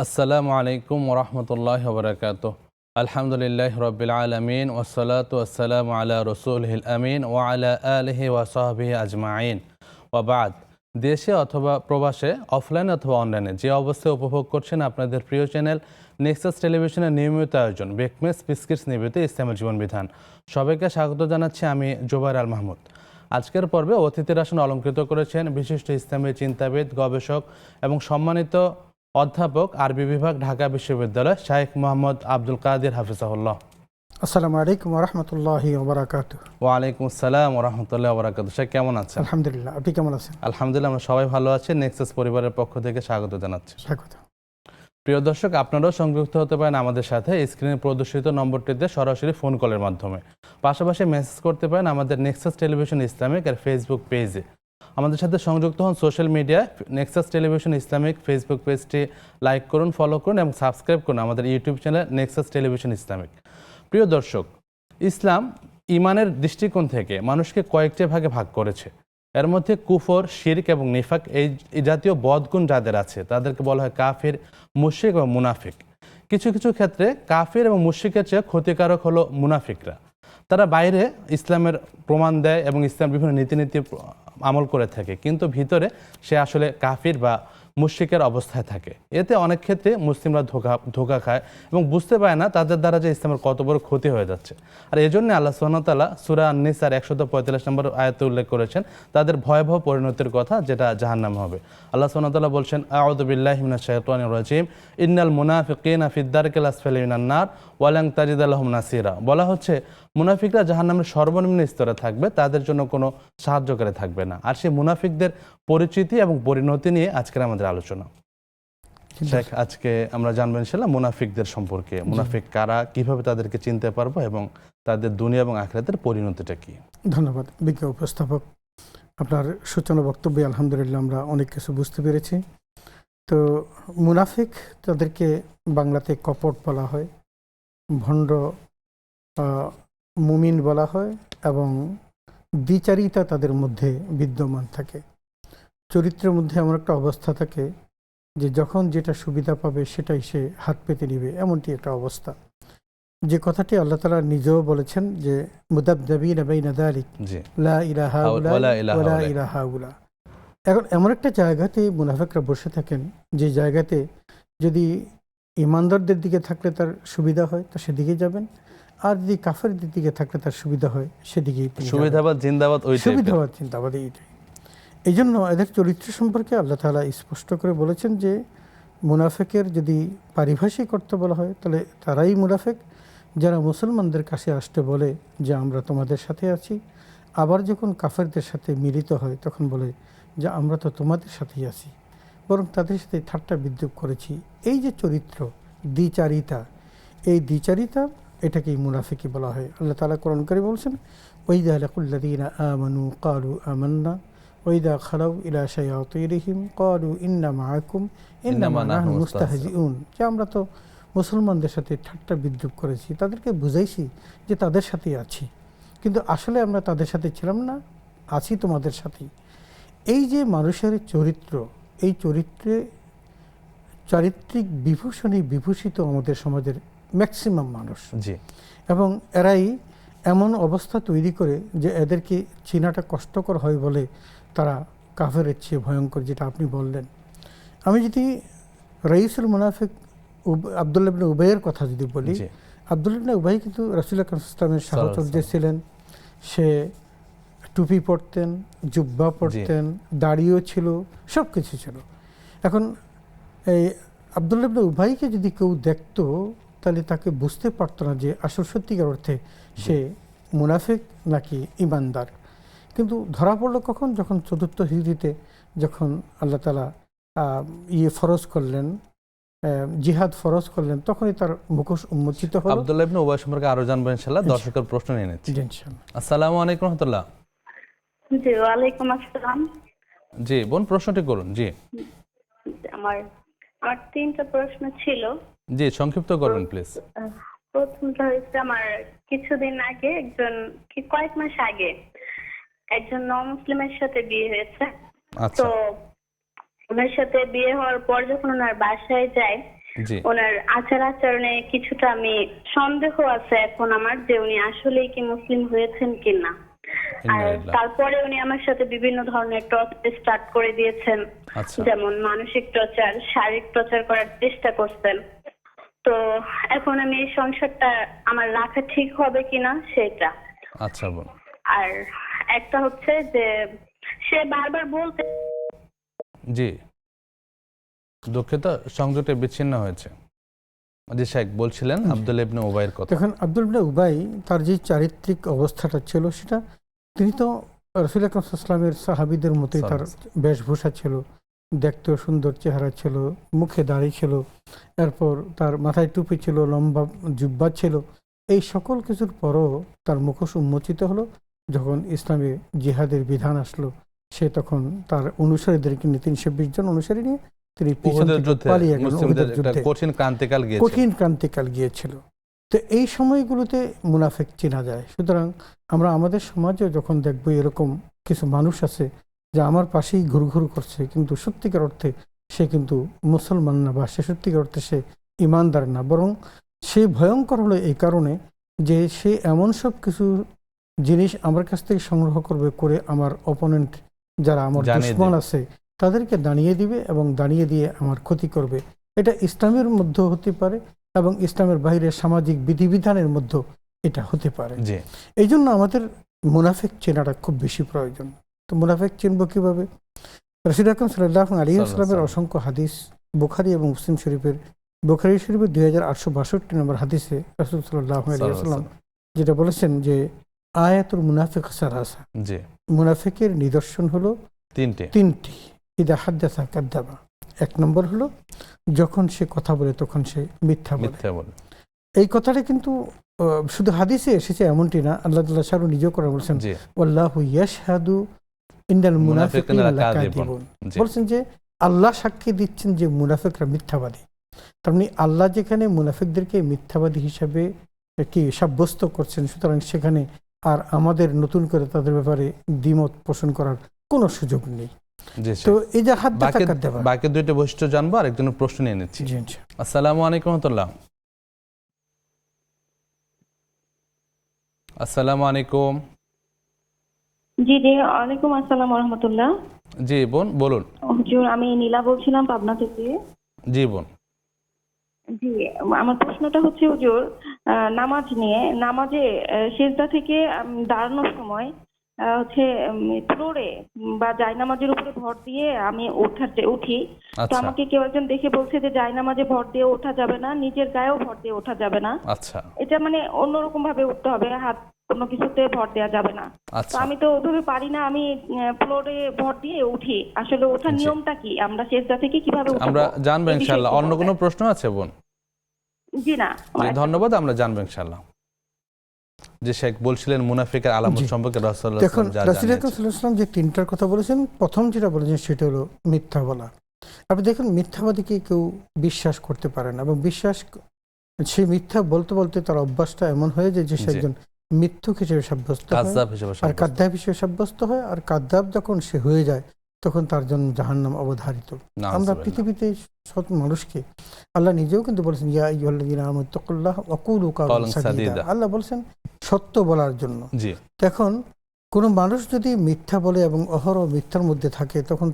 আসসালামু আলাইকুম ওরহমতুল্লাহ ওবরাকাতুহ। আলহামদুলিল্লাহ রব্বিল আলামিন ওয়াসসালাতু ওয়াসসালামু আলা রাসূলিহিল আমিন ওয়া আলা আলিহি ওয়া সাহবিহি আজমাইন। ওয়া বাদ। দেশে অথবা প্রবাসে, অফলাইন অথবা অনলাইনে যে অবস্থায় উপভোগ করছেন আপনাদের প্রিয় চ্যানেল নেক্সাস টেলিভিশনের নিয়মিত আয়োজন বেকমেস বিস্কিটস নিবেদিত ইসলামের জীবন বিধান, সবাইকে স্বাগত জানাচ্ছি আমি জুবায়ের আল মাহমুদ। আজকের পর্বে অতিথির আসন অলঙ্কৃত করেছেন বিশিষ্ট ইসলামী চিন্তাবিদ, গবেষক এবং সম্মানিত অধ্যাপক, আরবি বিভাগ, ঢাকা বিশ্ববিদ্যালয়, শাইখ মোহাম্মদ আব্দুল কাদির হাফিজাহুল্লাহ। আসসালামু আলাইকুম ওরহমতুল্লাহি ওবরাকাতুহ। ওয়ালাইকুম আসসালাম ওরহমতুল্লাহ ওবরাকাতুহ। শেখ কেমন আছেন? আলহামদুলিল্লাহ, আপনি কেমন আছেন? আলহামদুলিল্লাহ, আমরা সবাই ভালো আছি। নেক্সাস পরিবারের পক্ষ থেকে স্বাগত জানাচ্ছি। স্বাগত। প্রিয় দর্শক, আপনারাও সংযুক্ত হতে পারেন আমাদের সাথে স্ক্রিনে প্রদর্শিত নম্বরটিতে সরাসরি ফোন কলের মাধ্যমে। পাশাপাশি মেসেজ করতে পারেন আমাদের নেক্সাস টেলিভিশন ইসলামিক এর ফেসবুক পেজে। আমাদের সাথে সংযুক্ত হন সোশ্যাল মিডিয়ায়। নেক্সাস টেলিভিশন ইসলামিক ফেসবুক পেজটি লাইক করুন, ফলো করুন এবং সাবস্ক্রাইব করুন আমাদের YouTube channel Nexus television Islamic. প্রিয় দর্শক, ইসলাম ইমানের দৃষ্টিকোণ থেকে মানুষকে কয়েকটি ভাগে ভাগ করেছে। এর মধ্যে কুফর, শিরক এবং নিফাক এই জাতীয় বদগুণ যাদের আছে তাদেরকে বলা হয় কাফির, মুশরিক এবং মুনাফিক। কিছু কিছু ক্ষেত্রে কাফির এবং মুশরিকের চেয়ে ক্ষতিকারক হলো মুনাফিকরা। তারা বাইরে ইসলামের প্রমাণ দেয় এবং ইসলাম বিভিন্ন নীতিনীতি আমল করে থাকে, কিন্তু ভিতরে সে আসলে কাফির বা মুশরিকের অবস্থায় থাকে। এতে অনেক ক্ষেত্রে মুসলিমরা ধোঁকা খায় এবং বুঝতে পারে না তাদের দ্বারা যে ইসলামের কত বড় ক্ষতি হয়ে যাচ্ছে। আর এই জন্য আল্লাহ সুবহানাহু ওয়া তাআলা সূরা আন-নিসার 145 নম্বর আয়াতে উল্লেখ করেছেন তাদের ভয়াবহ পরিণতির কথা, যেটা জাহান্নামে হবে। আল্লাহ সুবহানাহু ওয়া তাআলা বলছেন, আউযু বিল্লাহি মিনাশ শাইতানির রাজিম, ইন্নাল মুনাফিকিনা ফিদ দারকিল আসফালি মিনান নার ওয়া লান তাজিদা লাহুম নাসিরা। বলা হচ্ছে মুনাফিকরা জাহান্নামের সর্বনিম্ন স্তরে থাকবে, তাদের জন্য কোনো সাহায্যকারী থাকবে না। আর সেই মুনাফিকদের পরিচিতি এবং পরিণতি নিয়ে আজকের আমাদের আলোচনা। শেখ, আজকে আমরা জানবো ইনশাআল্লাহ মুনাফিকদের সম্পর্কে। মুনাফিক কারা, কিভাবে তাদেরকে চিনতে পারবো এবং তাদের দুনিয়া এবং আখিরাতের পরিণতিটা কি। ধন্যবাদ বিজ্ঞ উপস্থাপক। আপনার সূচনা বক্তব্যে আলহামদুলিল্লাহ আমরা অনেক কিছু বুঝতে পেরেছি। তো মুনাফিক, তাদেরকে বাংলাতে কপট বলা হয়, ভণ্ড মুমিন বলা হয় এবং দ্বিচারিতা তাদের মধ্যে বিদ্যমান থাকে। চরিত্রের মধ্যে এমন একটা অবস্থা থাকে যে যখন যেটা সুবিধা পাবে সেটাই সে হাত পেতে নিবে, এমনটি একটা অবস্থা। যে কথাটি আল্লাহ তাআলা নিজেও বলেছেন যে মুদাবদাবিনা বাইনা যালিক লা ইলাহা ওয়া লা ইলাহা উলা। এখন এমন একটা জায়গাতে মুনাফিকরা বসে থাকেন যে জায়গাতে যদি ইমানদারদের দিকে থাকলে তার সুবিধা হয় তা সেদিকে যাবেন, আর যদি কাফেরদের দিকে থাকলে তার সুবিধা হয় সেদিকেই সুবিধাবাদ জিন্দাবাদ, সুবিধাবাদ চিন্তাবাদ। এইটাই এই জন্য এদের চরিত্র সম্পর্কে আল্লাহ তাআলা স্পষ্ট করে বলেছেন যে মুনাফিকের যদি পারিভাষিক অর্থ বলা হয় তাহলে তারাই মুনাফিক যারা মুসলমানদের কাছে আসতে বলে যে আমরা তোমাদের সাথে আছি, আবার যখন কাফেরদের সাথে মিলিত হয় তখন বলে যে আমরা তো তোমাদের সাথেই আছি, বরং তাদের সাথে ঠাট্টা বিদ্রূপ করেছি। এই যে চরিত্র, দ্বিচারিতা, এই দ্বিচারিতা, এটাকেই মুনাফিকি বলা হয়। আল্লাহ তাআলা কোরআন কারীমে বলছেন, ওয়াইদা লাকুল্লাযীনা আমানু ক্বালু আমান্না ওয়াইদা খালাউ ইলা শায়াতিরিহিম ক্বালু ইন্না মাআকুম ইন্নামা নাহনু মুস্তাহজিউন। যে আমরা তো মুসলমানদের সাথে ঠাট্টা বিদ্রূপ করেছি, তাদেরকে বুঝাইছি যে তাদের সাথেই আছি, কিন্তু আসলে আমরা তাদের সাথে ছিলাম না, আছি তোমাদের সাথেই। এই যে মানুষের চরিত্র, এই চরিত্রে চারিত্রিক বিভূষণে বিভূষিত আমাদের সমাজের ম্যাক্সিমাম মানুষ, এবং এরাই এমন অবস্থা তৈরি করে যে এদেরকে চেনাটা কষ্টকর হয় বলে তারা কাফেরের চেয়ে ভয়ঙ্কর, যেটা আপনি বললেন। আমি যদি রাইসুল মুনাফিক আব্দুল্লাহ ইবনে উবাইয়ের কথা যদি বলি, আব্দুল্লাহ ইবনে উবাই কিন্তু রাসূলুল্লাহ সাল্লাল্লাহু আলাইহি ওয়াসাল্লামের সহচর্যে ছিলেন। সে টুপি পরতেন, জুব্বা পরতেন, দাড়িও ছিল, সব কিছু ছিল। এখন এই আব্দুল্লাহ ইবনে উবাইকে যদি কেউ দেখতো তাহলে তাকে বুঝতে পারতো না যে আসল সত্যিকার অর্থে সে মুনাফিক নাকি ইমানদার। কিন্তু ধরা পড়লো কখন? যখন ৪র্থ হিজরিতে যখন আল্লাহ তাআলা ফরজ করলেন, জিহাদ ফরজ করলেন, তখনই তার মুখোশ উন্মোচিত হলো। আব্দুল্লাহ ইবনে উবাই সম্পর্কে আরো জানবো ইনশাআল্লাহ। দর্শকের প্রশ্ন নিয়ে নিচ্ছি ইনশাআল্লাহ। আসসালামু আলাইকুম ওয়া রাহমাতুল্লাহ। জি, ওয়ালাইকুম আসসালাম। জি বোন, প্রশ্নটি করুন। জি, আমার 3টা প্রশ্ন ছিল। জি, সংক্ষিপ্ত করবেন প্লিজ। প্রথমটা হচ্ছে, আমার কিছুদিন আগে কয়েক মাস আগে একজন নন-মুসলিমের সাথে বিয়ে হয়েছে। তো ওনার সাথে বিয়ে হওয়ার পর যখন ওনার বাসায় যায় জি ওনার আচার আচরণে কিছুটা আমি সন্দেহ আছে এখন আমার, যে উনি আসলেই কি মুসলিম হয়েছেন কিনা। আর ইন্নালিল্লাহ। তারপরে উনি আমার সাথে বিভিন্ন ধরনের টর্চার স্টার্ট করে দিয়েছেন, আচ্ছা যেমন মানসিক টর্চার, শারীরিক টর্চার করার চেষ্টা করছেন। তো এখন আমি এই সংসারটা আমার রাখা ঠিক হবে কিনা সেটা। আচ্ছা বোন। আর একটা হচ্ছে যে সে বারবার বলতে, জি দুঃখিত, সংযোগটা বিচ্ছিন্ন হয়েছে। জি শেখ বলছিলেন আব্দুল ইবনে উবাইয়ের কথা। দেখুন আব্দুল ইবনে উবাই তার যে চারিত্রিক অবস্থাটা ছিল সেটা, তিনি তো রাসূল আকরাম সাল্লাল্লাহু আলাইহি ওয়াসাল্লামের সাহাবীদের মতোই তার বেশভূষা ছিল, দেখতেও সুন্দর চেহারা ছিল, মুখে দাড়ি ছিল, এরপর তার মাথায় টুপি ছিল, লম্বা জুব্বা ছিল। এই সকল কিছুর পরও তার মুখোশ উন্মোচিত হলো যখন ইসলামে জিহাদের বিধান আসলো। সে তখন তার অনুসারীদেরকে নিয়ে ৩২০ জন অনুসারী নিয়ে তিনি পিছন উহুদের থেকে যুদ্ধে পালিয়ে গেলেন। মুসলিমদের উহুদের একটা যুদ্ধে কঠিন ক্রান্তিকাল গিয়েছে। কঠিন ক্রান্তিকাল গিয়েছিল। তো এই সময়গুলোতে মুনাফিক চেনা যায়। সুতরাং আমরা আমাদের সমাজেও যখন দেখবো এরকম কিছু মানুষ আছে যে আমার পাশেই ঘুরঘুর করছে, কিন্তু সত্যিকার অর্থে সে কিন্তু মুসলমান না, বা সে সত্যিকার অর্থে সে ইমানদার না, বরং সে ভয়ঙ্কর হলো এই কারণে যে সে এমন সব কিছু জিনিস আমার কাছ থেকে সংগ্রহ করবে, করে আমার অপোনেন্ট যারা আমার জানিয়ে দুশমন দিবে। আছে তাদেরকে দাঁড়িয়ে দিবে এবং দাঁড়িয়ে দিয়ে আমার ক্ষতি করবে। এটা ইসলামের মধ্যেও হতে পারে এবং ইসলামের বাইরে সামাজিক বিধিবিধানের মধ্যে এটা হতে পারে। জি এই জন্য আমাদের মুনাফিক চেনাটা খুব বেশি প্রয়োজন। তো মুনাফিক চিনব কিভাবে? রাসূল আকরাম সাল্লাল্লাহু আলাইহি ওয়াসাল্লামের অসংখ্য হাদিস, বুখারী এবং মুসলিম শরীফের, বুখারী শরীফের 2862 নম্বর হাদিসে রাসূল সাল্লাল্লাহু আলাইহি ওয়াসাল্লাম যেটা বলেছেন যে আয়াতুল মুনাফিক সালাসা, জি মুনাফিকের নিদর্শন হলো তিনটি। ইদা হাদ্দাসা কাদ্দাবা, এক নম্বর হলো যখন সে কথা বলে তখন সে মিথ্যা বলে। এই কথাটা কিন্তু শুধু হাদিসে এসেছে এমনটি না, আল্লাহ তাআলা শারু নিজেও করে বলছেন জি ওয়াল্লাহু ইয়াশহাদু ইন্নাল মুনাফিকিনা লাকাযিবুন, জি বলছেন যে আল্লাহ সাক্ষী দিচ্ছেন যে মুনাফিকরা মিথ্যাবাদী। তার মানে আল্লাহ যেখানে মুনাফিকদেরকে মিথ্যাবাদী হিসাবে কি সাব্যস্ত করছেন, সুতরাং সেখানে আর আমাদের নতুন করে তাদের ব্যাপারে দ্বিমত পোষণ করার কোনো সুযোগ নেই। জি তো এই যে হাদ্দাসা কাদ্দাবা, বাকি দুইটা বৈশিষ্ট্য জানবো আর একজনের প্রশ্ন নিয়ে নিচ্ছি। জি ইনশাআল্লাহ। আসসালামু আলাইকুম ওয়া রাহমাতুল্লাহ। আসসালামু আলাইকুম। জি জি, ওয়ালাইকুম আসসালাম ওয়া রাহমাতুল্লাহ। জি বোন বলুন। হুজুর, আমি নীলা বলছিলাম পাবনা থেকে। জি বোন। জি, আমার প্রশ্নটা হচ্ছে হুজুর, নামাজ নিয়ে। নামাজে সিজদা থেকে দাঁড়ানোর সময় হচ্ছে ফ্লোরে বা জায়নামাজের উপরে ভর দিয়ে আমি উঠি। তো আচ্ছা আমাকে কেউ একজন দেখে বলছে যে জায়নামাজে ভর দিয়ে ওঠা যাবে না, নিজের গায়েও ভর দিয়ে ওঠা যাবে না। আচ্ছা এটা মানে অন্যরকম ভাবে উঠতে হবে, হাত কোনো কিছুতে ভর দেওয়া যাবে না। তো আচ্ছা আমি তো ওইভাবে পারি না, আমি ফ্লোরে ভর দিয়ে উঠি। আসলে ওঠার জি। নিয়মটা কি? আমরা সিজদা থেকে কিভাবে উঠবো? আমরা জানবো এই বিষয়ে ইনশাআল্লাহ। একটু অন্য কোনো বলবেন। প্রশ্ন আছে বোন? জি না। জি ধন্যবাদ, আমরা জানবো ইনশাআল্লাহ। যে শেখ বলছিলেন মুনাফিকের আলামত জি। সম্পর্কে রাসূলুল্লাহ দেখুন সাল্লাল্লাহু আলাইহি রাসূল আকরাম ওয়াসাল্লাম সাল্লাল্লাহু আলাইহি ওয়াসাল্লাম যে তিনটার কথা বলেছেন, প্রথম যেটা বলেছেন সেটা হলো মিথ্যা বলা। আপনি দেখুন মিথ্যাবাদীকে কেউ বিশ্বাস করতে পারে না, এবং সে মিথ্যা বলতে বলতে তার অভ্যাসটা এমন হয়ে যায় যে সে জি। একজন মিথ্যুক হিসেবে সাব্যস্ত হয়, কাযযাব হিসেবে আর সাব্যস্ত। কাদ্দাব হিসেবে সাব্যস্ত হয়। আর কাদ্দাব যখন সে হয়ে যায় তখন তার জন্য জাহান্নাম অবধারিত। আমরা নাউযুবিল্লাহ। পৃথিবীতে সৎ মানুষকে আল্লাহ নিজেও কিন্তু বলেছেন ইয়া আইয়ুহাল্লাযীনা আমানু তাকুল্লাহ ওয়া কুলু কাওলান কাওলান সাদীদা। সাদীদা। আল্লাহ বলেছেন সত্য বলার জন্য। জি এখন কোনো মানুষ যদি মিথ্যা বলে এবং অহরহ মিথ্যার মধ্যে থাকে, তখন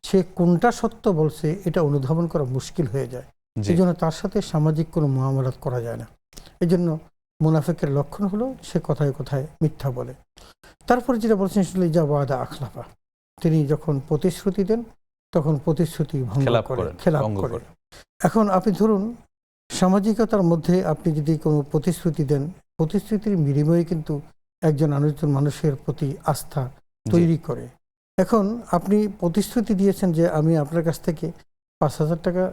সে কোনটা সত্য বলছে এটা অনুধাবন করা মুশকিল হয়ে যায়। জি এই জন্য তার সাথে সামাজিক কোনো মুআমালাত করা যায় না। এই জন্য মুনাফিকের লক্ষণ হলো সে কথায় কথায় মিথ্যা বলে। তারপর যেটা বলছেন সেটা ইজা ওয়াদা আখলাফা, তিনি যখন প্রতিশ্রুতি দেন তখন প্রতিশ্রুতি ভঙ্গ খেলাপ করে, করেন, খেলাপ ভঙ্গ করে। করেন। এখন আপনি ধরুন সামাজিকতার মধ্যে আপনি যদি কোনো প্রতিশ্রুতি দেন, প্রতিশ্রুতির বিনিময়ে কিন্তু একজন আরেকজন মানুষের প্রতি আস্থা তৈরি করে। এখন আপনি প্রতিশ্রুতি দিয়েছেন যে আমি আপনার কাছ থেকে ৫,০০০ টাকা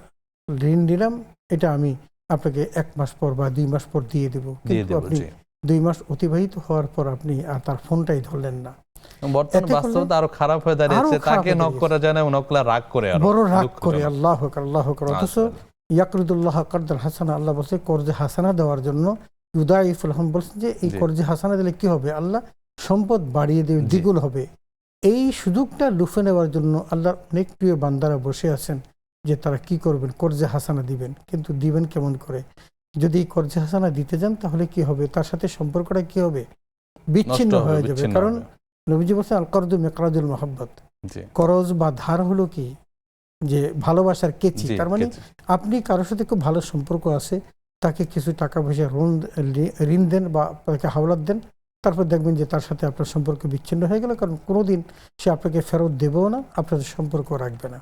ঋণ নিলাম, এটা আমি আপনাকে ১ মাস পর বা ২ মাস পর দিয়ে দেব, দিয়ে কিন্তু দেব। আপনি জি ২ মাস অতিবাহিত হওয়ার পর আপনি আর তার ফোনটাই ধরলেন না। বর্তমানে এতে করলে বাস্তবতা আরো খারাপ হয়ে দাঁড়িয়েছে। আরো খারাপ তাকে হয়ে নক করা যায় না, নকলা রাগ করে আরো বড় রাগ দুঃখজনক। করে আল্লাহ আকবার। অথচ ইয়াকরিদুল্লাহ কারদান হাসানা, আল্লাহ বলছে কর্জে হাসানা দেওয়ার জন্য। ইউদাইফুল হাম বলছেন যে এই জি। কর্জে হাসানা দিলে কি হবে? আল্লাহ সম্পদ বাড়িয়ে দেবে, জি। দ্বিগুণ হবে। এই সুযোগটা লুফে নেওয়ার জন্য আল্লাহর অনেক প্রিয় বান্দারা বসে আছেন, যে তারা কি করবেন, কর্জে হাসানা দিবেন, কিন্তু দিবেন কেমন করে? যদি কর্জে হাসানা দিতে যান তাহলে কি হবে, তার সাথে সম্পর্কটা কি হবে, বিচ্ছিন্ন নষ্ট হবে, হয়ে যাবে। বিচ্ছিন্ন কারণ হবে। নবীজি বলছেন আল করজু মিকরাজুল মুহাব্বত, জি করজ বা ধার হলো কি, যে ভালোবাসার কেচি। জি, তার মানে কেচি। আপনি কারোর সাথে খুব ভালো সম্পর্ক আছে, তাকে কিছু টাকা পয়সা ঋণ দেন বা তাকে হাওলাত দেন, তারপর দেখবেন যে তার সাথে আপনার সম্পর্ক বিচ্ছিন্ন হয়ে গেল, কারণ কোনোদিন সে আপনাকে ফেরত দেবেও না, আপনাদের সম্পর্ক রাখবে না।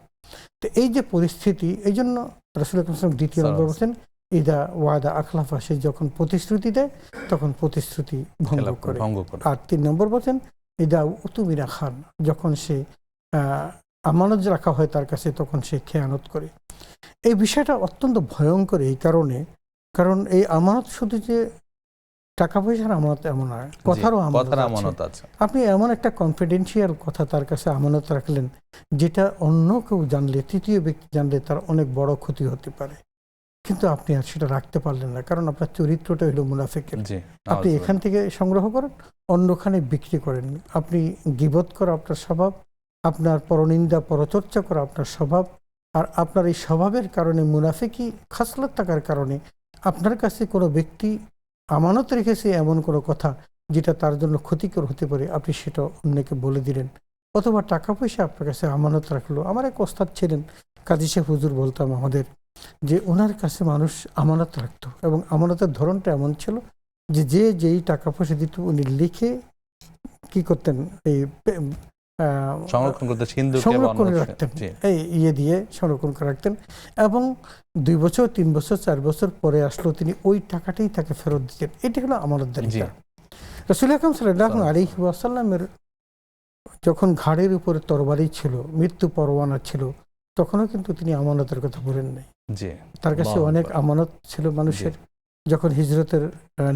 তো এই যে পরিস্থিতি, এই জন্য রাসূল আকরাম সাল্লাল্লাহু আলাইহি ওয়াসাল্লাম দ্বিতীয় নম্বর বলছেন ইদা ওয়াদা আখলাফা, সে যখন প্রতিশ্রুতি দেয় তখন প্রতিশ্রুতি ভঙ্গ করে। ভঙ্গ করে। আর ৩ নম্বর বলছেন ইদা উতুমিনা খান, যখন সে আমানত রাখা হয় তার কাছে তখন সে খেয়ানত করে। এই বিষয়টা অত্যন্ত ভয়ঙ্কর এই কারণে, কারণ এই আমানত শুধু যে টাকা পয়সার আমানত এমন নয়, কথারও কথার আমানত আমানত আছে। আছে। আপনি এমন একটা কনফিডেন্সিয়াল কথা তার কাছে আমানত রাখলেন, যেটা অন্য কেউ জানলে, তৃতীয় ব্যক্তি জানলে তার অনেক বড় ক্ষতি হতে পারে, কিন্তু আপনি আর সেটা রাখতে পারলেন না, কারণ আপনার চরিত্রটা হলো মুনাফিকের। জি আপনি এখান থেকে সংগ্রহ করেন, অন্যখানে বিক্রি করেন। আপনি গীবত করা আপনার স্বভাব, আপনার পরনিন্দা পরচর্চা করা আপনার স্বভাব, আর আপনার এই স্বভাবের কারণে, মুনাফিকি খাসলত থাকার কারণে আপনার কাছে কোনো ব্যক্তি আমানত রেখেছে এমন কোনো কথা যেটা তার জন্য ক্ষতিকর হতে পারে, আপনি সেটা অন্যকে বলে দিলেন। অথবা টাকা পয়সা আপনার কাছে আমানত রাখলো। আমার এক ওস্তাদ ছিলেন, কাজী শেখ হুজুর বলতাম আমাদের, যে ওনার কাছে মানুষ আমানত রাখতো, এবং আমানতের ধরনটা এমন ছিল যে যে যেই টাকা পয়সা দিত উনি লিখে কি করতেন, এই সংরক্ষণ করতে সংরক্ষণ করে রাখতেন, এই ইয়ে দিয়ে সংরক্ষণ করে রাখতেন, এবং 2 বছর 3 বছর 4 বছর পরে আসলো তিনি ওই টাকাটাই তাকে ফেরত দিতেন। এটি হলো আমানতদারিতা। রাসূল আকরাম সাল্লাল্লাহু আলাইহি ওয়াসাল্লামের যখন ঘাড়ের উপরে তরবারি ছিল, মৃত্যু পরোয়ানা ছিল, তখনও কিন্তু তিনি আমানতের কথা বলেন নাই। তার কাছে অনেক আমানত ছিল মানুষের। যখন হিজরতের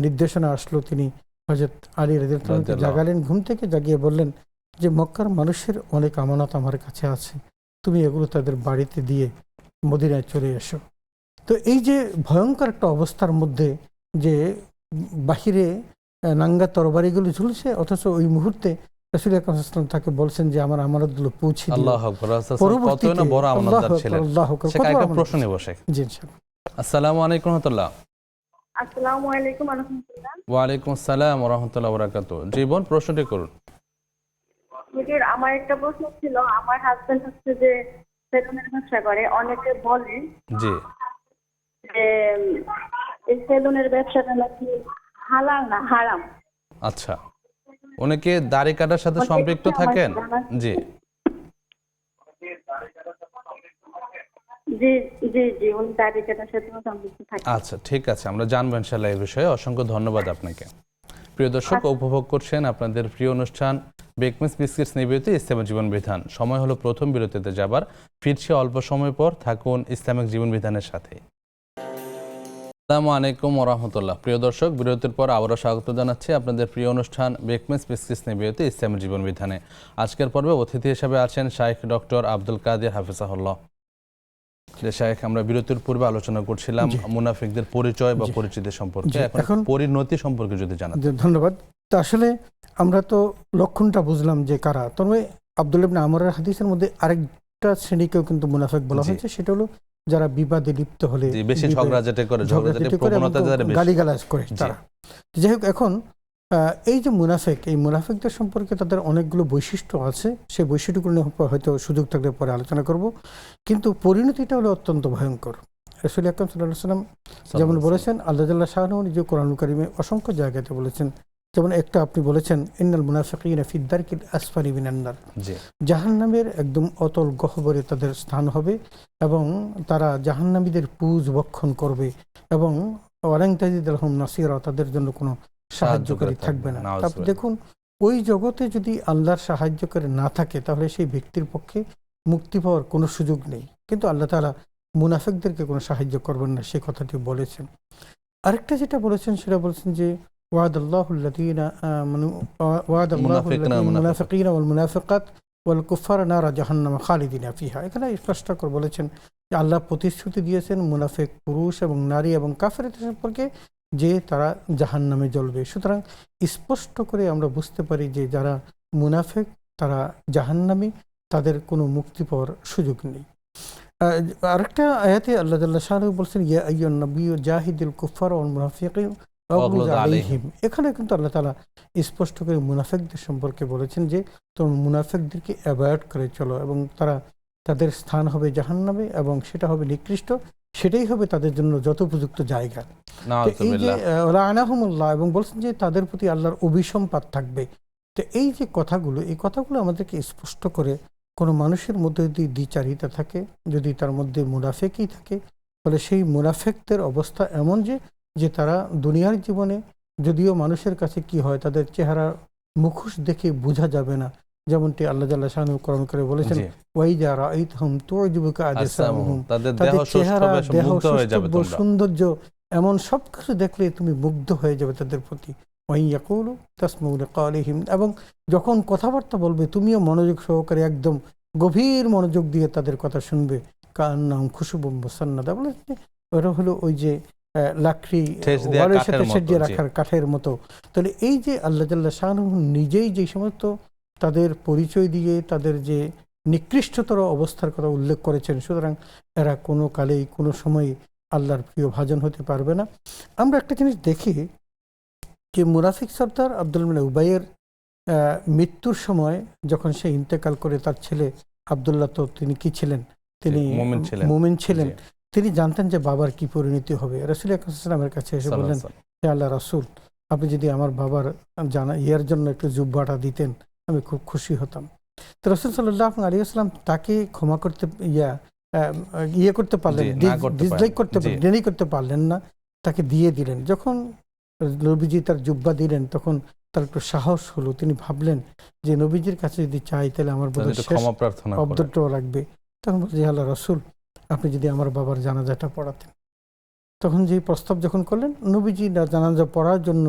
নির্দেশনা আসলো, তিনি হযরত আলী রাদিয়াল্লাহু আনহুকে জাগালেন, ঘুম থেকে জাগিয়ে বললেন যে মক্কার মানুষের অনেক আমানত আমার কাছে আছে, তুমি এগুলো তাদের বাড়িতে দিয়ে মদিনায় চলে এসো। তো এই যে ভয়ঙ্কর একটা অবস্থার মধ্যে, যে বাহিরে নাঙ্গা তরবারিগুলো ঝুলছে, অথচ ওই মুহূর্তে রাসূল আকরাম সাল্লাল্লাহু আলাইহি ওয়াসাল্লাম তাকে বলছেন যে আমার আমানতগুলো পৌঁছে দিও। আল্লাহু আকবার। পরবর্তীতে কত বড় আমানতদার ছিলেন। সেটা একটা প্রশ্ন নেব শেখ। জি ইনশাআল্লাহ। আসসালামু আলাইকুম ওয়া রাহমাতুল্লাহ। আসসালামু আলাইকুম ওয়া রাহমাতুল্লাহ। ওয়া আলাইকুম আসসালাম ওয়া রাহমাতুল্লাহি ওয়া বারাকাতুহু। জীবন প্রশ্নটি করুন। হুজুর, আমার একটা প্রশ্ন ছিল। আমার হাজবেন্ড হচ্ছে যে সেলুনের ব্যবসা করে। অনেকে বলে জি যে এই সেলুনের ব্যবসাটা নাকি হালাল না, হারাম। আচ্ছা, অনেকে দাড়ি কাটার সাথে সম্পৃক্ত থাকেন? জি জি জি জি উনি দাড়ি কাটার সাথে সম্পৃক্ত থাকে। আচ্ছা, ঠিক আছে, আমরা জানবো ইনশাআল্লাহ এই বিষয়ে। অসংখ্য ধন্যবাদ আপনাকে। প্রিয় দর্শক, উপভোগ করছেন আপনাদের প্রিয় অনুষ্ঠান বেকমেস বিস্কিটস নিবেদিত ইসলামিক জীবন বিধান। সময় হলো প্রথম বিরতিতে যাবার, ফিরছে অল্প সময় পর। থাকুন ইসলামিক জীবন বিধানের সাথে। আসসালামু আলাইকুম ওয়া রাহমাতুল্লাহ। প্রিয় দর্শক, বিরতির পর আবারও স্বাগত জানাচ্ছি আপনাদের প্রিয় অনুষ্ঠান বেকমেস বিস্কিটস নিবেদিত ইসলামিক জীবন বিধানে। আজকের পর্বে অতিথি হিসেবে আছেন শাইখ ডক্টর আব্দুল কাদের হাফিজাহুল্লাহ। যে শাইখ, আমরা বিরতির পূর্বে আলোচনা করছিলাম মুনাফিকদের পরিচয় বা পরিচিতি সম্পর্কে, এখন পরিণতি সম্পর্কে যদি জানান। ধন্যবাদ। তো আসলে আমরা তো লক্ষণটা বুঝলাম যে কারা। তবে আব্দুল্লাহ ইবনে আমরের হাদিসের মধ্যে আরেকটা শ্রেণীকেও কিন্তু মুনাফিক বলা হয়েছে, সেটা হলো যারা বিবাদে লিপ্ত হলে, বেশি ঝগড়াঝাটি করে, গালিগালাজ করে তারা। যাই হোক, এখন এই যে মুনাফিক, এই মুনাফিকদের সম্পর্কে তাদের অনেকগুলো বৈশিষ্ট্য আছে। সেই বৈশিষ্ট্যগুলো নিয়ে হয়তো সুযোগ থাকলে পরে আলোচনা করব, কিন্তু পরিণতিটা হলো অত্যন্ত ভয়ঙ্কর। রাসূল আকরাম সাল্লাল্লাহু আলাইহি ওয়াসাল্লাম যেমন বলেছেন, আল্লাহ জাল্লা শাআনহু নিজে কোরআনুল কারীমে অসংখ্য জায়গাতে বলেছেন। যেমন একটা আপনি বলেছেন, ইন্নাল মুনাফিকিনা ফি দারকিল আসফালি মিনান নার, জাহান্নামের একদম অতল গহ্বরে তাদের স্থান হবে, এবং তারা জাহান্নামীদের পুজ বক্ষণ করবে, এবং ওয়ালান তাজিদ লাহুম নাসীরা, তাদের জন্য কোনো সাহায্যকারী থাকবে না। তারপর দেখুন, ওই জগতে যদি আল্লাহর সাহায্যকারী না থাকে তাহলে সেই ব্যক্তির পক্ষে মুক্তি পাওয়ার কোনো সুযোগ নেই। কিন্তু আল্লাহ তাআলা মুনাফিকদেরকে কোনো সাহায্য করবেন না, সেই কথাটি বলেছেন। আরেকটা যেটা বলেছেন সেটা বলেছেন যে ওয়াদাল্লাহুল্লাযীনা আমানু ওয়াদাল্লাহুল মুনাফিকিনা ওয়াল মুনাফিকাত ওয়াল কুফারা নারা জাহান্নাম খালিদিনা ফিহা। এখানে স্পষ্ট করে বলেছেন যে আল্লাহ প্রতিশ্রুতি দিয়েছেন মুনাফিক পুরুষ এবং নারী এবং কাফেরদের সম্পর্কে যে তারা জাহান্নামে জ্বলবে। সুতরাং স্পষ্ট করে আমরা বুঝতে পারি যে যারা মুনাফিক তারা জাহান্নামী, তাদের কোনো মুক্তি পাওয়ার সুযোগ নেই। আরেকটা আয়াতে আল্লাহ তাআলা শাহ বলছেন ইয়া আইয়ুহান নাবিয়্যু জাহিদুল কুফার ওয়াল মুনাফিকিন ওয়াগলুজ আলাইহিম। এখানে কিন্তু আল্লাহ তাআলা স্পষ্ট করে মুনাফিকদের সম্পর্কে বলেছেন যে তোমরা মুনাফিকদেরকে অ্যাভয়েড করে চলো এবং তাদের স্থান হবে জাহান্নামে এবং সেটা হবে নিকৃষ্ট, সেটাই হবে তাদের জন্য যথোপযুক্ত জায়গা। তো এই যে লাআনাহুমুল্লাহ এবং বলছেন যে তাদের প্রতি আল্লাহর অভিসম্পাত থাকবে। তো এই যে কথাগুলো, এই কথাগুলো আমাদেরকে স্পষ্ট করে কোনো মানুষের মধ্যে যদি দ্বিচারিতা থাকে, যদি তার মধ্যে মুনাফিকই থাকে, তাহলে সেই মুনাফিকদের অবস্থা এমন যে তারা দুনিয়ার জীবনে যদিও মানুষের কাছে কি হয় তাদের চেহারা মুখোশ দেখে বোঝা যাবে না, যেমনটি আল্লাহ জাল্লা শানহু কোরআন করে বলেছেন ওয়াইজা রাআইতহুম তু'জিবুকা আজসামুহুম, তাদের চেহারা, দেহ, সৌষ্ঠব্য, সৌন্দর্য এমন সব কিছু দেখলে তুমি মুগ্ধ হয়ে যাবে তাদের প্রতি। ওয়াইয়াকুলু তাসমাউ লিকাওলিহিম, এবং যখন কথাবার্তা বলবে তুমিও মনোযোগ সহকারে একদম গভীর মনোযোগ দিয়ে তাদের কথা শুনবে। কান্নাহুম খুশুবুম মুসান্নাদা, বলে ওটা হলো ওই যে লাকড়ি ওয়ালের সাথে সাজিয়ে রাখার কাঠের মতো। তাহলে এই যে আল্লাহ জাল্লা শানহু নিজেই যে সমস্ত তাদের পরিচয় দিয়ে তাদের যে নিকৃষ্টতর অবস্থার কথা উল্লেখ করেছেন, সুতরাং এরা কোনো কালেই কোনো সময় আল্লাহর প্রিয় ভাজন হতে পারবে না। আমরা একটা জিনিস দেখি যে মুনাফিক সর্দার আব্দুল মিনা উবাইয়ের মৃত্যুর সময় যখন সে ইন্তেকাল করে, তার ছেলে আব্দুল্লাহ তো তিনি কি ছিলেন, তিনি মুমিন ছিলেন, তিনি জানতেন যে বাবার কি পরিণতি হবে। রাসূল আকরাম সাল্লাল্লাহু আলাইহি ওয়াসাল্লামের কাছে এসে বললেন, হে আল্লাহ রাসূল, আপনি যদি আমার বাবার ইয়ার জন্য একটু জুব্বাটা দিতেন আমি খুব খুশি হতাম। তো রাসূল সাল্লাল্লাহু আলাইহি ওয়াসাল্লাম তাকে ক্ষমা করতে করতে পারলেন, ডিসলাইক করতে পারলেন, দেরি করতে পারলেন না, তাকে দিয়ে দিলেন। যখন নবীজি তার জুব্বা দিলেন তখন তার একটু সাহস হলো, তিনি ভাবলেন যে নবীজির কাছে যদি চাই তাহলে আমার বোধহয় ক্ষমা প্রার্থনা শব্দটাও লাগবে। তখন বলছে আল্লাহ রাসূল, আপনি যদি আমার বাবার জানাজাটা পড়াতেন। তখন যে প্রস্তাব যখন করলেন, নবীজি জানাজা পড়ার জন্য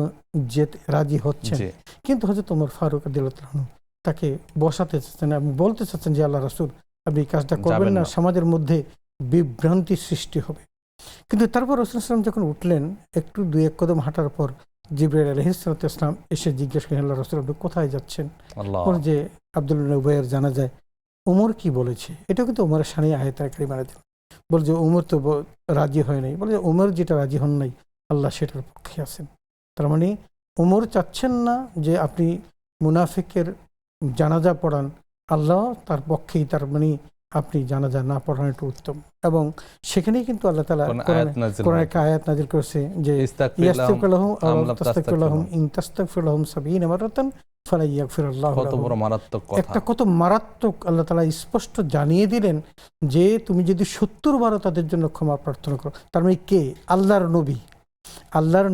যে রাজি হচ্ছেন, কিন্তু হযরত ওমর ফারুক রাদিয়াল্লাহু আনহু তাকে বসাতে চাচ্ছেন এবং বলতে চাচ্ছেন যে আল্লাহ রাসূল আপনি এই কাজটা করবেন না, সমাজের মধ্যে বিভ্রান্তি সৃষ্টি হবে। কিন্তু তারপর রাসূল সাল্লাল্লাহু আলাইহি ওয়াসাল্লাম যখন উঠলেন, একটু দুই এক কদম হাঁটার পর জিবরাইল আলাইহিস সালাম এসে জিজ্ঞেস করেন, আল্লাহ রাসূল আপনি কোথায় যাচ্ছেন? যে আব্দুল বিন উবাইয়ের জানাজায় ওমর কি বলেছে, এটা কিন্তু ওমরের শানে আয়াতে কারিমা আছে। বল যে ওমর তো রাজি হয় নাই, বলে যে ওমর যেটা রাজি হন নাই আল্লাহ সেটার পক্ষে আছেন। তার মানে ওমর চাচ্ছেন না যে আপনি মুনাফিকের জানাজা পড়ান, আল্লাহ তার পক্ষেই, তার মানে আপনি জানাজা না পড়ানো একটু উত্তম। এবং সেখানেই কিন্তু আল্লাহ তাআলা কোরআনে আয়াত নাযিল করেছে যে ইস্তাগফির লাহুম আও লা তাস্তাগফির লাহুম ইন তাস্তাগফির লাহুম 70 মারাতান ফালা ইয়াগফিরুল্লাহু লাহুম। কত বড় মারাত্মক কথা, একটা কত মারাত্মক আল্লাহ তাআলা স্পষ্ট জানিয়ে দিলেন যে তুমি যদি 70 বারও তাদের জন্য ক্ষমা প্রার্থনা করো। তার মানে কে? আল্লাহর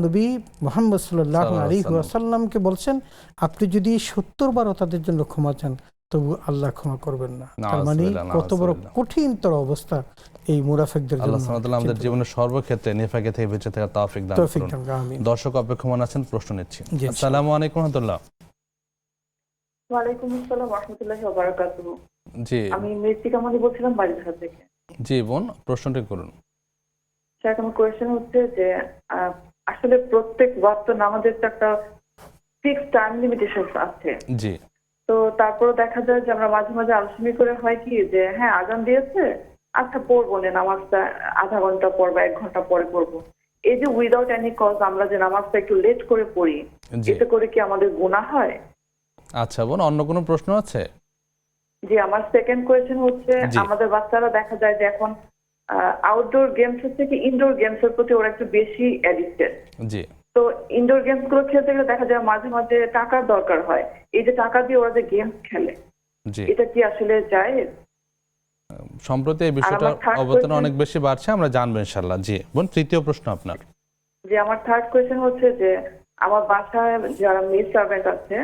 নবী মুহাম্মদ সাল্লাল্লাহু আলাইহি ওয়াসাল্লামকে বলছেন আপনি যদি 70 বারও তাদের জন্য ক্ষমা চান তবু আল্লাহ ক্ষমা করবেন না। তার মানে কত বড় কঠিনতর অবস্থা এই মুনাফিকদের জন্য। আল্লাহ সুবহানাহু ওয়া তাআলা আমাদের জীবনের সর্বক্ষেত্রে নিফাকে থেকে বেঁচে থাকার তৌফিক দান করুন। দর্শক অপেক্ষমান আছেন, প্রশ্ন নিচ্ছি। আসসালামু আলাইকুম ওয়া রাহমাতুল্লাহ। ওয়া আলাইকুম আসসালাম ওয়া রাহমাতুল্লাহি ওয়া বারাকাতুহু। জি, আমি মৃত্তিকা মনি বলছিলাম বাড়িঘাট থেকে। জি বোন, প্রশ্নটি করুন। স্যার, আমার কোয়েশ্চেন হচ্ছে যে আসলে প্রত্যেক ওয়াক্ত নামাজের তো একটা ফিক্স টাইম লিমিটেশন আছে। জি। তো তারপরে দেখা যায় যে আমরা মাঝে মাঝে আলোচনা করে হয় কি যে হ্যাঁ আজান দিয়েছে, আচ্ছা পড়বো না, নামাজটা আধা ঘন্টা পর বা 1 ঘন্টা পরে পড়বো। এই যে উইদাউট এনি কজ আমরা যে নামাজটা একটু লেট করে পড়ি, এতে করে কি আমাদের গুনাহ হয়? আচ্ছা বোন, অন্য কোনো প্রশ্ন আছে? জি, আমার সেকেন্ড কোয়েশ্চেন হচ্ছে আমাদের বাচ্চারা দেখা যায় যে এখন আউটডোর গেমস থেকে ইনডোর গেমস এর প্রতি ওরা একটু বেশি অ্যাডিক্টেড। জি। তো ইনডোর গেমস গুলো খেলতে গেলে দেখা যায় মাঝে মাঝে টাকার দরকার হয়। এই যে টাকা দিয়ে ওরা যে গেমস খেলে, এটা কি আসলে জায়েজ? সম্প্রতি এই বিষয়টা অবতারণা অনেক বেশি বাড়ছে, আমরা জানবো ইনশাআল্লাহ। জি বোন, তৃতীয় প্রশ্ন আপনার। যে আমার থার্ড কোয়েশ্চেন হচ্ছে যে আমার বাসায় যারা মেড সার্ভেন্ট আছে,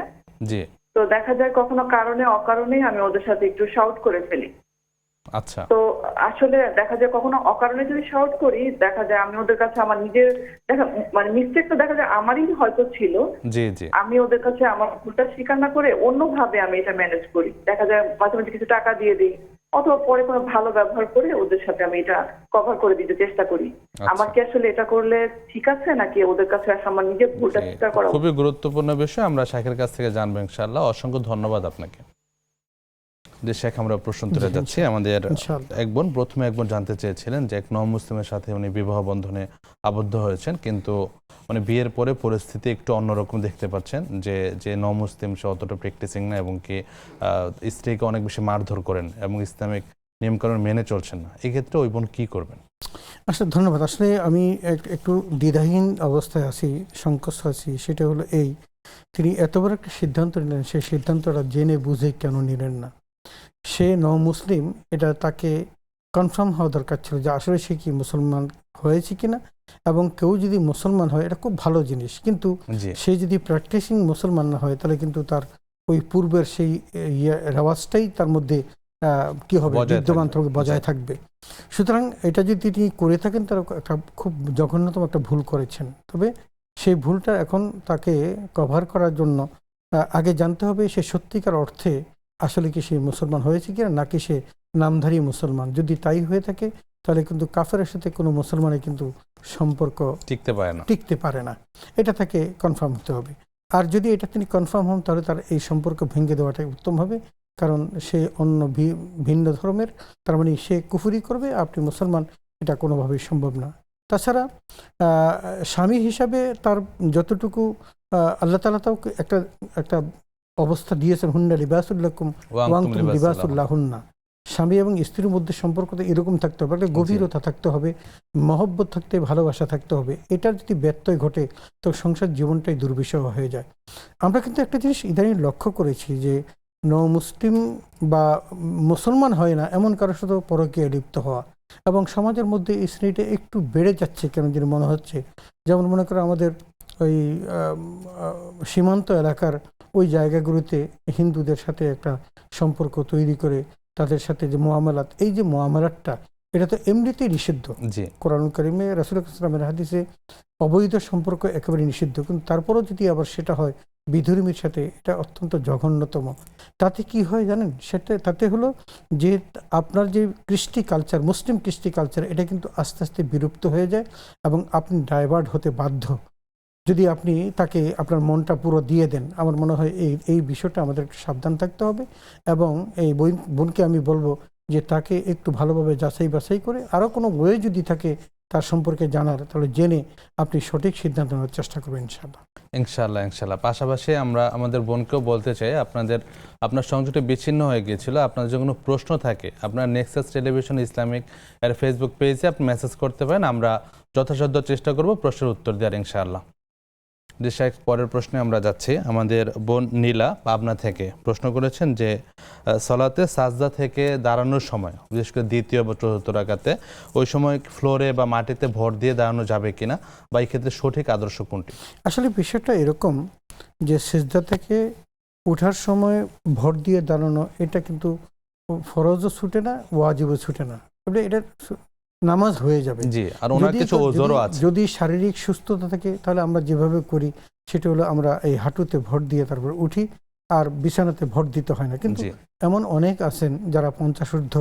জি, তো দেখা যায় কখনো কারণে অকারণেই আমি ওদের সাথে একটু শাউট করে ফেলি। আচ্ছা। তো আসলে দেখা যায় কখনো অকারণে যদি শাউট করি, দেখা যায় আমি ওদের কাছে আমার নিজের মানে মিস্টেকটা দেখা যায় আমারই হয়তো ছিল। জি জি। আমি ওদের কাছে আমার ভুলটা স্বীকার না করে অন্যভাবে আমি এটা ম্যানেজ করি। দেখা যায় মাঝে মাঝে কিছু টাকা দিয়ে দিই, অথবা পরে কোনো ভালো ব্যবহার করে ওদের সাথে আমি এটা কভার করে দিতে চেষ্টা করি। আমার কি আসলে এটা করলে ঠিক আছে, নাকি ওদের কাছে আমার নিজের ভুলটা স্বীকার করা? খুবই গুরুত্বপূর্ণ বিষয়, আমরা শাইখের কাছ থেকে জানবো ইনশাআল্লাহ। অসংখ্য ধন্যবাদ আপনাকে। যে শেখ আমরা প্রশ্ন তুলে জি, যাচ্ছি। আমাদের ইনশাআল্লাহ। প্রথমে একজন জানতে চেয়েছিলেন যে এক মুসলিমের সাথে উনি বিবাহ বন্ধনে আবদ্ধ হয়েছেন, কিন্তু মানে বিয়ের পরে পরিস্থিতি একটু অন্যরকম দেখতে পাচ্ছেন, যে যে মুসলিম সে অতটা প্র্যাকটিসিং না এবং কি স্ত্রীকে অনেক বেশি মারধর করেন এবং ইসলামিক নিয়মকানুন মেনে চলছেন না। এক্ষেত্রে ওই বোন কি করবেন? আসলে ধন্যবাদ। আসলে আমি একটু দ্বিধাহীন অবস্থায় আছি, সংকোচ আছি। সেটা হলো এই, তিনি এত বড় একটা সিদ্ধান্ত নিলেন, সেই সিদ্ধান্তটা জেনে বুঝে কেন নিলেন না? সে মুসলিম, এটা তাকে কনফার্ম হওয়া দরকার ছিল যে আসলে সে কি মুসলমান হয়েছে কিনা, এবং কেউ যদি মুসলমান হয় এটা খুব ভালো জিনিস, কিন্তু সে যদি প্র্যাকটিসিং মুসলমান না হয় তাহলে কিন্তু তার ওই পূর্বের সেই রেওয়াজটাই তার মধ্যে কি হবে, বিদ্যমান বজায় থাকবে। সুতরাং এটা যদি তিনি করে থাকেন তার একটা খুব জঘন্যতম একটা ভুল করেছেন। তবে সেই ভুলটা এখন তাকে কভার করার জন্য আগে জানতে হবে সে সত্যিকার অর্থে আসলে কি সে মুসলমান হয়েছে কিনা, নাকি সে নামধারী মুসলমান। যদি তাই হয়ে থাকে তাহলে কিন্তু কাফেরের সাথে কোনো মুসলমানের কিন্তু সম্পর্ক টিকতে পারে না। এটা তাকে কনফার্ম হতে হবে। আর যদি এটা তিনি কনফার্ম হন তাহলে তার এই সম্পর্ক ভেঙে দেওয়াটাই উত্তম হবে, কারণ সে অন্য ভিন্ন ধর্মের, তার মানে সে কুফরি করবে, আপনি মুসলমান, এটা কোনোভাবেই সম্ভব না। তাছাড়া স্বামী হিসাবে তার যতটুকু আল্লাহ তাআলা তাও একটা একটা অবস্থা দিয়েছেন, হুন্না লিবাসুল্লাকুম ওয়া আনতুম লিবাসুল্লাহুন্না। স্বামী এবং স্ত্রীর মধ্যে সম্পর্কটা এরকম থাকতে হবে, একটা গভীরতা থাকতে হবে, মহব্বত থাকতে, ভালোবাসা থাকতে হবে। এটার যদি ব্যত্যয় ঘটে তো সংসার জীবনটাই দুর্বিষহ হয়ে যায়। আমরা কিন্তু একটা জিনিস ইদানিং লক্ষ্য করেছি যে মুসলিম বা মুসলমান হয় না এমন কারোর সাথে পরকীয়ায় লিপ্ত হওয়া, এবং সমাজের মধ্যে এই শ্রেণীটা একটু বেড়ে যাচ্ছে কেন যেন মনে হচ্ছে। যেমন মনে করো আমাদের ওই সীমান্ত এলাকার ওই জায়গাগুলোতে হিন্দুদের সাথে একটা সম্পর্ক তৈরি করে তাদের সাথে যে মুআমালাত, এই যে মুআমালাতটা, এটা তো এমনিতেই নিষিদ্ধ। কোরআন কারিমে রাসূল সাল্লাল্লাহু হাদিসে অবৈধ সম্পর্ক একেবারে নিষিদ্ধ, কিন্তু তারপরও যদি আবার সেটা হয় বিধর্মীর সাথে, এটা অত্যন্ত জঘন্যতম। তাতে কি হয় জানেন? তাতে হলো যে আপনার যে কৃষ্টি কালচার, মুসলিম কৃষ্টি কালচার, এটা কিন্তু আস্তে আস্তে বিলুপ্ত হয়ে যায় এবং আপনি ডাইভার্ট হতে বাধ্য যদি আপনি তাকে আপনার মনটা পুরো দিয়ে দেন। আমার মনে হয় এই বিষয়টা আমাদের একটু সাবধান থাকতে হবে, এবং এই বোনকে আমি বলবো যে তাকে একটু ভালোভাবে যাচাই বাছাই করে আরও কোনো ওয়ে যদি থাকে তার সম্পর্কে জানার, তাহলে জেনে আপনি সঠিক সিদ্ধান্ত নেওয়ার চেষ্টা করবেন ইনশাআল্লাহ। পাশাপাশি আমরা আমাদের বোনকেও বলতে চাই, আপনার সংযোগটা বিচ্ছিন্ন হয়ে গিয়েছিল। আপনার যদি কোনো প্রশ্ন থাকে আপনার নেক্সাস টেলিভিশন ইসলামিক এর ফেসবুক পেজে আপনি মেসেজ করতে পারেন, আমরা যথাসাধ্য চেষ্টা করব প্রশ্নের উত্তর দেওয়ার ইনশাআল্লাহ। পরের প্রশ্নে আমরা যাচ্ছি। আমাদের বোন নীলা পাবনা থেকে প্রশ্ন করেছেন যে সালাতে সাজদা থেকে দাঁড়ানোর সময়, বিশেষ করে দ্বিতীয় বা চতুর্থ রাকাতে, ওই সময় ফ্লোরে বা মাটিতে ভর দিয়ে দাঁড়ানো যাবে কিনা, বা এই ক্ষেত্রে সঠিক আদর্শ কোনটি? আসলে বিষয়টা এরকম যে সিজদা থেকে ওঠার সময় ভর দিয়ে দাঁড়ানো, এটা কিন্তু ফরজও ছুটে না, ওয়াজিবও ছুটে না, এটা নামাজ হয়ে যাবে। আর ওনার কিছু ওযরও আছে। যদি শারীরিক সুস্থতা থাকে তাহলে আমরা যেভাবে করি সেটা হলো আমরা এই হাঁটুতে ভর দিয়ে তারপর উঠি, আর বিছানাতে ভর দিতে হয় না। কিন্তু এমন অনেক আছেন যারা 50 ঊর্ধ্ব,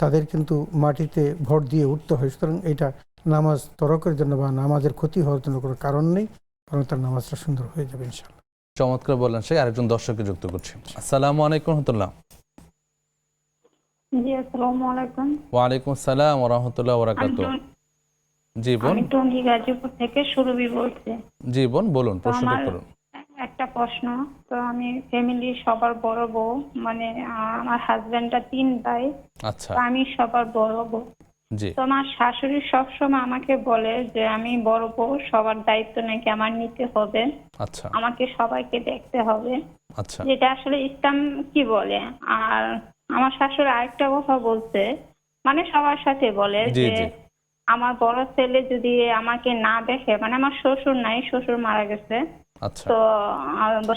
তাদের কিন্তু মাটিতে ভর দিয়ে উঠতে হয়। সুতরাং এটা নামাজ তরকের জন্য বা নামাজের ক্ষতি হওয়ার জন্য কোনো কারণ নেই, বরং তার নামাজটা সুন্দর হয়ে যাবে ইনশাআল্লাহ। চমৎকার বললেন। সে আরেকজন দর্শককে যুক্ত করছি। আসসালামু আলাইকুম রাহমাতুল্লাহ। জি, আসসালামু আলাইকুম। ওয়া আলাইকুম আসসালাম ওয়া রাহমাতুল্লাহি ওয়া বারাকাতুহু। জি বোন। আমি টঙ্গী গাজীপুর থেকে সুরভি বলছি। জি বোন, বলুন, প্রশ্নটা করুন। একটা প্রশ্ন। তো আমি ফ্যামিলি সবার বড় বউ, মানে আমার হাজবেন্ডটা 3 ভাই। আচ্ছা। আমি সবার বড় বউ। জি। তো আমার শাশুড়ি সবসময় আমাকে বলে যে আমি বড় বউ, সবার দায়িত্ব নাকি আমার নিতে হবে। আচ্ছা। আমাকে সবাইকে দেখতে হবে। আচ্ছা। যেটা আসলে ইসলাম কি বলে। আর আমার শাশুড়ি আরেকটা কথা বলছে, মানে সবার সাথে বলে যে আমার বড় ছেলে যদি আমাকে না দেখে, মানে আমার শ্বশুর নাই, শ্বশুর মারা গেছে। আচ্ছা। তো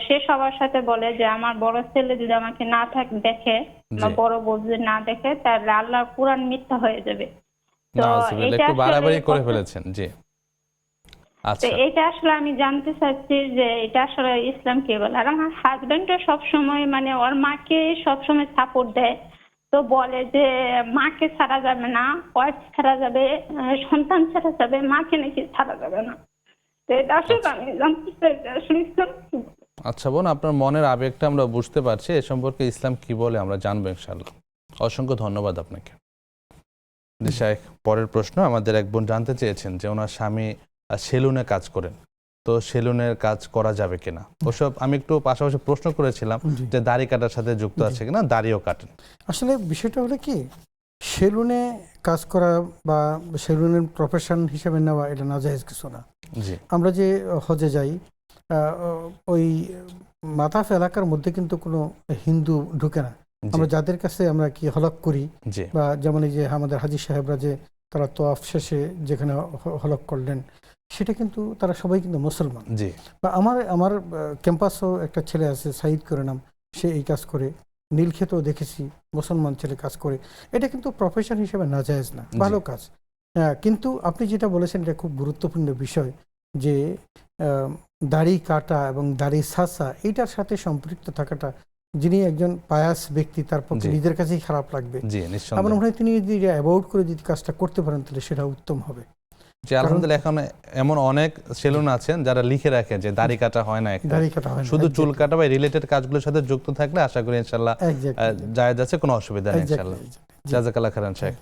সে সবার সাথে বলে যে আমার বড় ছেলে যদি আমাকে না দেখে, আমার বড় বউ যদি না দেখে, তাহলে আল্লাহর কুরআন মিথ্যা হয়ে যাবে। তো এটা একটু বাড়াবাড়ি করে ফেলেছেন। জি। আচ্ছা। তো এটা আসলে আমি জানতে চাচ্ছি যে এটা আসলে ইসলাম কি বলে। আর আমার হাজবেন্ডও সবসময়, মানে ওর মাকে সবসময় সাপোর্ট দেয়। তো বলে যে মাকে ছাড়া যাবে না, ওয়াইফ ছাড়া যাবে, সন্তান ছাড়া যাবে, মাকে নাকি ছাড়া যাবে না। তো এটা আসলে আমি জানতে চাই যে আসলে ইসলাম কি বলে। আচ্ছা বোন, আপনার মনের আবেগটা আমরা বুঝতে পারছি। এ সম্পর্কে ইসলাম কি বলে আমরা জানবো ইনশাআল্লাহ। অসংখ্য ধন্যবাদ আপনাকে। জি শাইখ, পরের প্রশ্ন আমাদের এক বোন জানতে চেয়েছেন যে ওনার স্বামী সেলুনে কাজ করেন, তো সেলুনের কাজ করা যাবে কিনা। ওসব আমি একটু পাশাপাশি প্রশ্ন করেছিলাম জি। যে দাড়ি কাটার সাথে যুক্ত আছে কিনা, দাড়িও কাটেন। আসলে বিষয়টা হলো কি, সেলুনে কাজ করা বা সেলুনের প্রফেশন হিসেবে নেওয়া এটা নাজায়েজ কিছু না। জি আমরা যে হজে যাই, ওই মাতাফ এলাকার মধ্যে কিন্তু কোনো হিন্দু ঢুকে না। আমরা যাদের কাছে আমরা কি হলক করি, জি বা যেমন এই যে আমাদের হাজী সাহেবরা যে তারা তোয়াফ শেষে যেখানে হলক করলেন, সেটা কিন্তু তারা সবাই কিন্তু মুসলমান। জি বা আমার ক্যাম্পাসও একটা ছেলে আছে, সাইদ করে নাম, সে এই কাজ করে। নীলক্ষেতেও দেখেছি মুসলমান ছেলে কাজ করে। এটা কিন্তু প্রফেশন হিসেবে নাজায়েজ না, ভালো কাজ। কিন্তু আপনি যেটা বলেছেন এটা খুব গুরুত্বপূর্ণ বিষয়, যে দাড়ি কাটা এবং দাড়ি ছাঁচা এইটার সাথে সম্পৃক্ত থাকাটা, যিনি একজন পায়াস ব্যক্তি তার পক্ষে জি। নিজের কাছেই খারাপ লাগবে। জি আমার নিঃসন্দেহে। মনে হয় তিনি যদি অ্যাভয়েড করে যদি কাজটা করতে পারেন তাহলে সেটা উত্তম হবে। যে আলহামদুলিল্লাহ এখন এমন অনেক সেলুন আছেন যারা লিখে রাখে যে দাড়ি কাটা হয় না, একটা দাড়ি কাটা হয় না, শুধু চুল exactly, কাটা বা রিলেটেড কাজগুলোর সাথে যুক্ত থাকলে আশা করি ইনশাআল্লাহ exactly, জায়েজ আছে, কোনো অসুবিধা নেই exactly, ইনশাআল্লাহ। exactly, জি। জাযাকাল্লাহ খাইরান শেখ।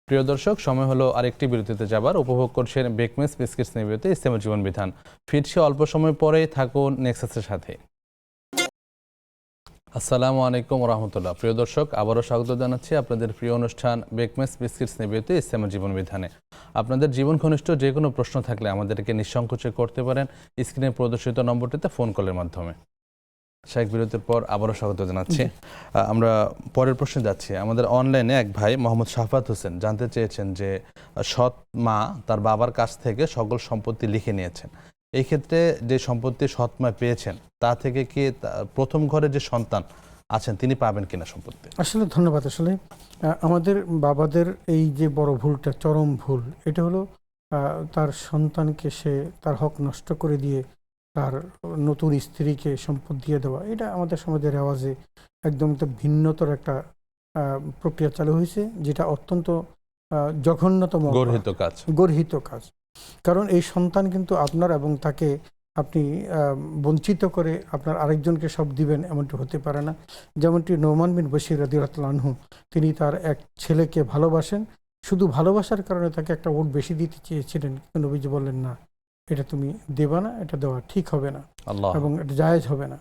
প্রিয় দর্শক, সময় হলো আরেকটি বিরতিতে যাবার। উপভোগ করছেন বেকমেস বিস্কিটস নিবেদিত ইসলামের জীবন বিধান। ফিরছি অল্প সময় পরেই, থাকুন নেক্সাসের সাথে। আসসালামু আলাইকুম রহমতুল্লাহ। প্রিয় দর্শক, আবারও স্বাগত জানাচ্ছি আপনাদের প্রিয় অনুষ্ঠান বেকমেস বিস্কিটস নিবেদিত ইসলামের জীবন বিধানে। আপনাদের জীবন ঘনিষ্ঠ যে কোনো প্রশ্ন থাকলে আমাদেরকে নিঃসংকোচে করতে পারেন স্ক্রিনে প্রদর্শিত নম্বরটিতে ফোন কলের মাধ্যমে। শেখ, বিরতির পর আবারও স্বাগত জানাচ্ছি। আমরা পরের প্রশ্নে যাচ্ছি। আমাদের অনলাইনে এক ভাই মোহাম্মদ শাফাত হোসেন জানতে চেয়েছেন যে সৎ মা তার বাবার কাছ থেকে সকল সম্পত্তি লিখে নিয়েছেন। এই ক্ষেত্রে যে সম্পত্তি সৎ মা পেয়েছেন তা থেকে কি প্রথম ঘরে যে সন্তান আছেন তিনি পাবেন কিনা সম্পত্তি? আসলে ধন্যবাদ। আসলে আমাদের বাবাদের এই যে বড় ভুলটা, চরম ভুল, এটা হলো তার সন্তানকে সে তার হক নষ্ট করে দিয়ে তার নতুন স্ত্রীকে সম্পদ দিয়ে দেওয়া। এটা আমাদের সমাজের রেওয়াজে একদম একটা ভিন্নতর একটা প্রক্রিয়া চালু হয়েছে, যেটা অত্যন্ত জঘন্যতম গর্হিত কাজ। কারণ এই সন্তান কিন্তু আপনার, এবং তাকে আপনি বঞ্চিত করে আপনার আরেকজনকে সব দিবেন এমনটি হতে পারে না। যেমনটি নোমান বিন বশির রাদিয়াল্লাহু আনহু, তিনি তার এক ছেলেকে ভালোবাসেন, শুধু ভালোবাসার কারণে তাকে একটা ওট বেশি দিতে চেয়েছিলেন, কিন্তু নবীজি বললেন না, এটা তুমি দেবা না, এটা দেওয়া ঠিক হবে না এবং এটা জায়েজ হবে না।